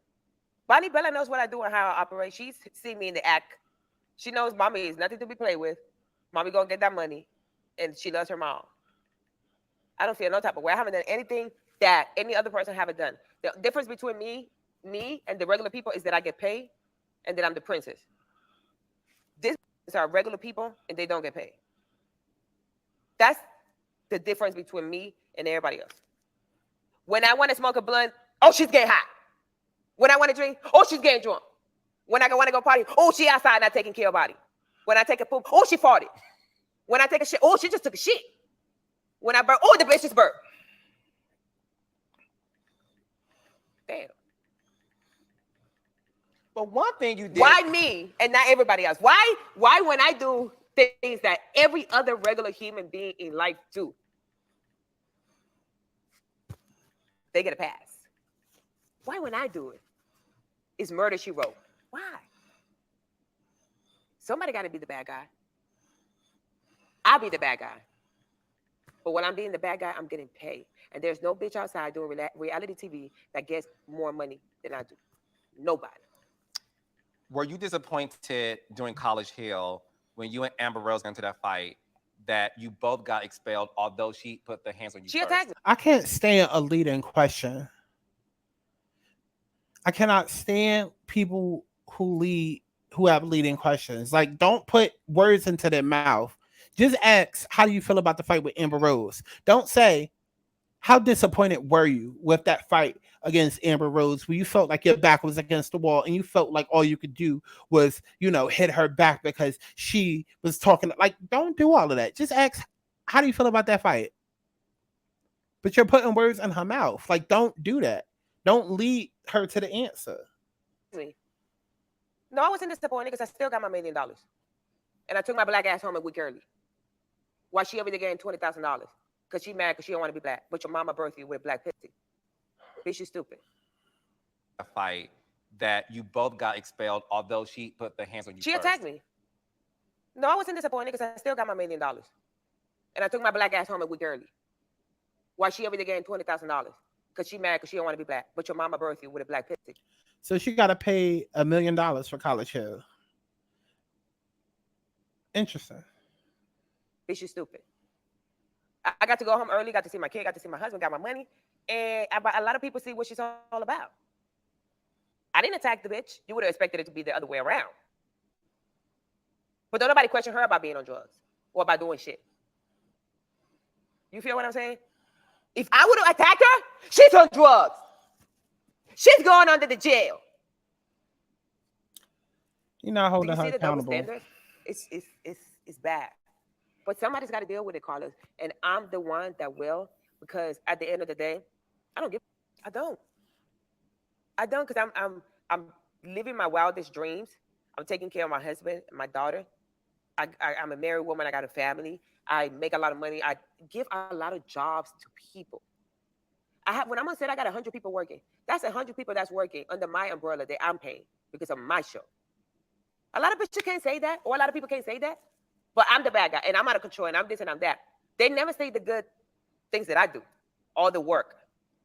Bonnie Bella knows what I do and how I operate. She's seen me in the act. She knows mommy is nothing to be played with. Mommy going to get that money. And she loves her mom. I don't feel no type of way. I haven't done anything that any other person haven't done. The difference between me and the regular people is that I get paid and that I'm the princess. These are regular people and they don't get paid. That's the difference between me and everybody else. When I want to smoke a blunt, oh, she's getting hot. When I want to drink, oh, she's getting drunk. When I want to go party, oh, she outside not taking care of body. When I take a poop, oh, she farted. When I take a shit, oh, she just took a shit. When I burp, oh, the bitch just burped. Damn. But one thing you did. Why me and not everybody else? Why when I do things that every other regular human being in life do, they get a pass? Why when I do it, it's murder she wrote? Why? Somebody got to be the bad guy. I'll be the bad guy. But when I'm being the bad guy, I'm getting paid. And there's no bitch outside doing reality TV that gets more money than I do. Nobody. Were you disappointed during College Hill when you and Amber Rose got into that fight that you both got expelled, although she put the hands on you She first? attacked me. I can't stand a leading question. I cannot stand people who have leading questions. Like, don't put words into their mouth. Just ask, how do you feel about the fight with Amber Rose? Don't say, how disappointed were you with that fight against Amber Rose, where you felt like your back was against the wall and you felt like all you could do was, hit her back because she was talking. Like, don't do all of that. Just ask, how do you feel about that fight? But you're putting words in her mouth. Like, don't do that. Don't lead her to the answer. No, I wasn't disappointed because I still got my $1 million. And I took my black ass home a week early. Why she over there getting $20,000? Because she mad because she don't want to be black. But your mama birthed you with black pussy. Bitch, you stupid. A fight that you both got expelled, although she put the hands on you She first. attacked me. No, I wasn't disappointed because I still got my $1 million. And I took my black ass home a week early. Why she over there getting $20,000? Because she mad because she don't want to be black. But your mama birthed you with a black pussy. So she got to pay $1 million for College Hill. Interesting. Bitch, you stupid. I got to go home early, got to see my kid, got to see my husband, got my money. And a lot of people see what she's all about. I didn't attack the bitch. You would have expected it to be the other way around. But don't nobody question her about being on drugs or about doing shit. You feel what I'm saying? If I would have attacked her, she's on drugs. She's going under the jail. You're not holding her Do you see the double accountable. standard? It's bad. But somebody's got to deal with it, Carlos. And I'm the one that will, because at the end of the day, I don't because I'm living my wildest dreams. I'm taking care of my husband and my daughter. I'm a married woman. I got a family. I make a lot of money. I give a lot of jobs to people. When I'm on set, I got 100 people working. That's 100 people that's working under my umbrella that I'm paying because of my show. A lot of bitches can't say that, or a lot of people can't say that. But I'm the bad guy, and I'm out of control, and I'm this and I'm that. They never say the good things that I do, all the work,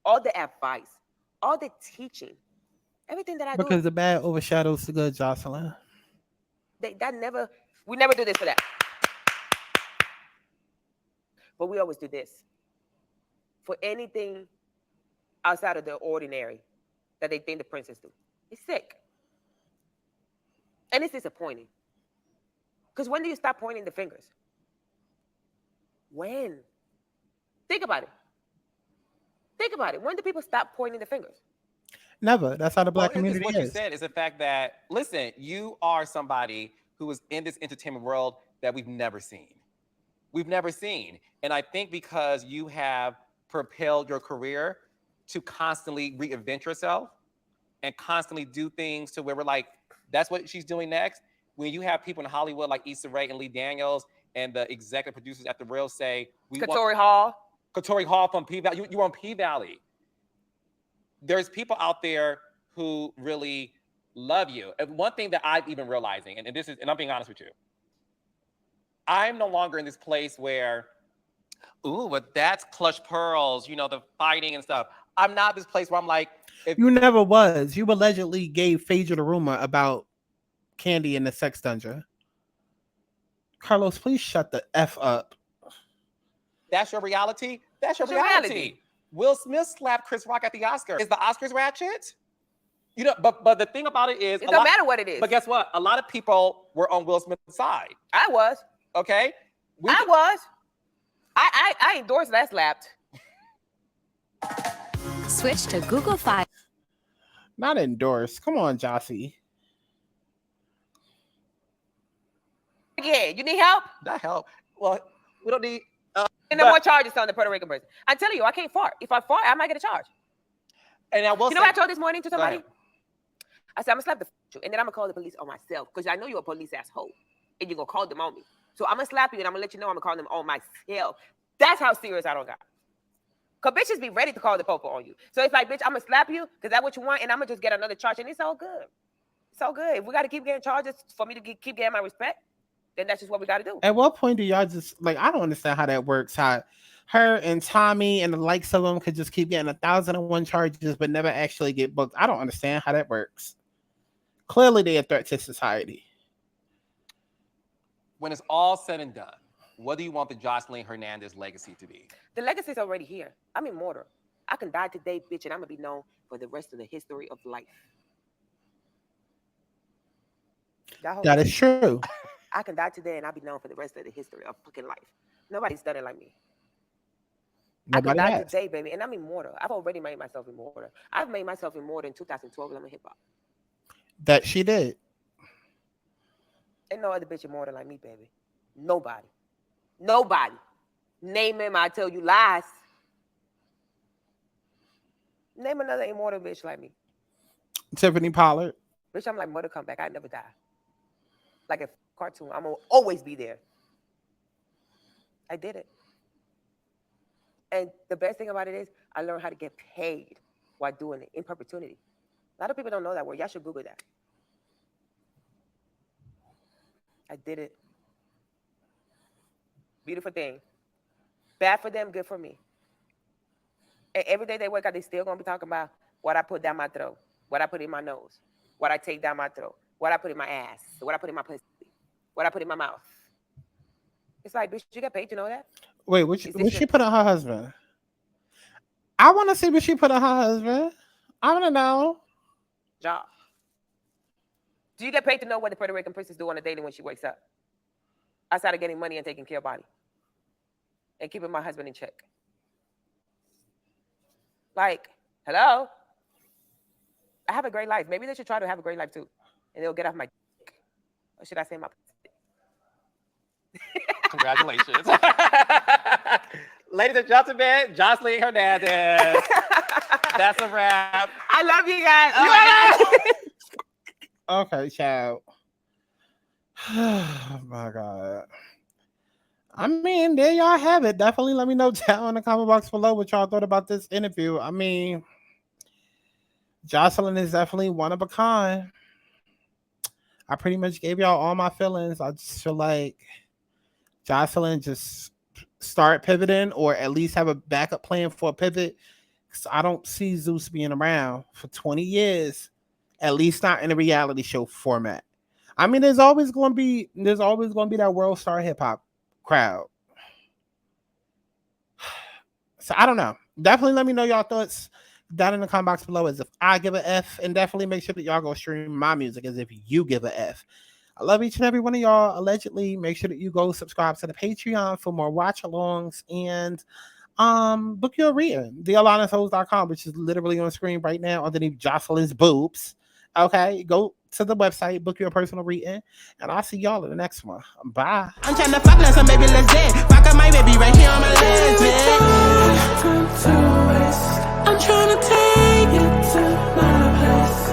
all the advice, all the teaching, everything that I do. Because the bad overshadows the good, Joseline. We never do this for that. But we always do this. For anything outside of the ordinary that they think the princess do. It's sick. And it's disappointing. Because when do you stop pointing the fingers? When? Think about it. Think about it. When do people stop pointing the fingers? Never. That's how the black community what is. you said is the fact that, listen, you are somebody who is in this entertainment world that we've never seen. We've never seen. And I think because you have propelled your career, to constantly reinvent yourself and constantly do things to where we're like, that's what she's doing next. When you have people in Hollywood like Issa Rae and Lee Daniels and the executive producers at the Real say, Katori Hall from P-Valley, you were on P-Valley. There's people out there who really love you. And one thing that I've even realizing, and I'm being honest with you, I'm no longer in this place where, ooh, but that's clutch pearls, the fighting and stuff. I'm not this place where I'm like, you never was. You allegedly gave Phaedra the rumor about Candy in the sex dungeon. Carlos, please shut the F up. That's your reality? That's your reality. Will Smith slapped Chris Rock at the Oscars. Is the Oscars ratchet? But the thing about it is, it don't matter what it is. But guess what? A lot of people were on Will Smith's side. I was. Okay? I endorsed that slapped. Switch to Google Fi. Not endorsed. Come on, Jossie. Yeah, you need help? That help. Well, we don't need. And no more charges on the Puerto Rican person. I'm telling you, I can't fart. If I fart, I might get a charge. And I will. You know what I told this morning to somebody? I said, I'm gonna slap the you, and then I'm gonna call the police on myself because I know you're a police asshole, and you're gonna call them on me. So I'm gonna slap you, and I'm gonna let you know I'm gonna call them on myself. That's how serious I don't got. Cause bitches be ready to call the popo on you. So it's like, bitch, I'm gonna slap you because that's what you want, and I'm gonna just get another charge, and it's all good. It's all good. If we gotta keep getting charges for me to keep getting my respect, then that's just what we gotta do. At what point do y'all just like? I don't understand how that works. How her and Tommy and the likes of them could just keep getting 1,001 charges but never actually get booked. I don't understand how that works. Clearly, they're a threat to society. When it's all said and done, what do you want the Joseline Hernandez legacy to be? The legacy is already here. I'm immortal. I can die today, bitch, and I'm gonna be known for the rest of the history of life. That is true. I can die today and I'll be known for the rest of the history of fucking life. Nobody's done it like me. Nobody I can die has. today, baby, and I'm immortal. I've already made myself immortal. I've made myself immortal in 2012 when I'm in hip hop. That she did. Ain't no other bitch immortal like me, baby. Nobody. Nobody. Name him, I tell you lies. Name another immortal bitch like me. Tiffany Pollard. Bitch, I'm like Mortal Kombat. I never die. Like a cartoon. I'm gonna always be there. I did it. And the best thing about it is I learned how to get paid while doing it in perpetuity. A lot of people don't know that word. Y'all should Google that. I did it. Beautiful thing. Bad for them, good for me. And every day they wake up, they still gonna be talking about what I put down my throat, what I put in my nose, what I take down my throat, what I put in my ass, what I put in my pussy, what I put in my mouth. It's like, bitch, you got paid to know that? Wait, what she put on her husband? I want to see what she put on her husband. I want to know. Job. Do you get paid to know what the Puerto Rican princess do on a daily when she wakes up? Outside of getting money and taking care of body. And keeping my husband in check. Like, hello? I have a great life. Maybe they should try to have a great life too. And they'll get off my dick. Or should I say my Congratulations. Ladies and gentlemen, Joseline Hernandez. That's a wrap. I love you guys. Oh Okay, child. Oh my God. I mean, there y'all have it. Definitely let me know down in the comment box below what y'all thought about this interview. I mean, Joseline is definitely one of a kind. I pretty much gave y'all all my feelings. I just feel like Joseline just start pivoting or at least have a backup plan for a pivot. Because I don't see Zues being around for 20 years, at least not in a reality show format. I mean, there's always going to be that world star hip hop crowd. So I don't know. Definitely let me know y'all thoughts down in the comment box below as if I give a F, and definitely make sure that y'all go stream my music as if you give a F. I love each and every one of y'all. Allegedly, make sure that you go subscribe to the Patreon for more watch alongs and book your reading. TheAlanaSouls.com, which is literally on screen right now underneath Joseline's boobs. Okay, go to the website, book your personal reading, and I'll see y'all in the next one. Bye. I'm trying to fuck now, so baby, let's dance. Fuck up my baby right here on my legs, man. I'm trying to take it to my place.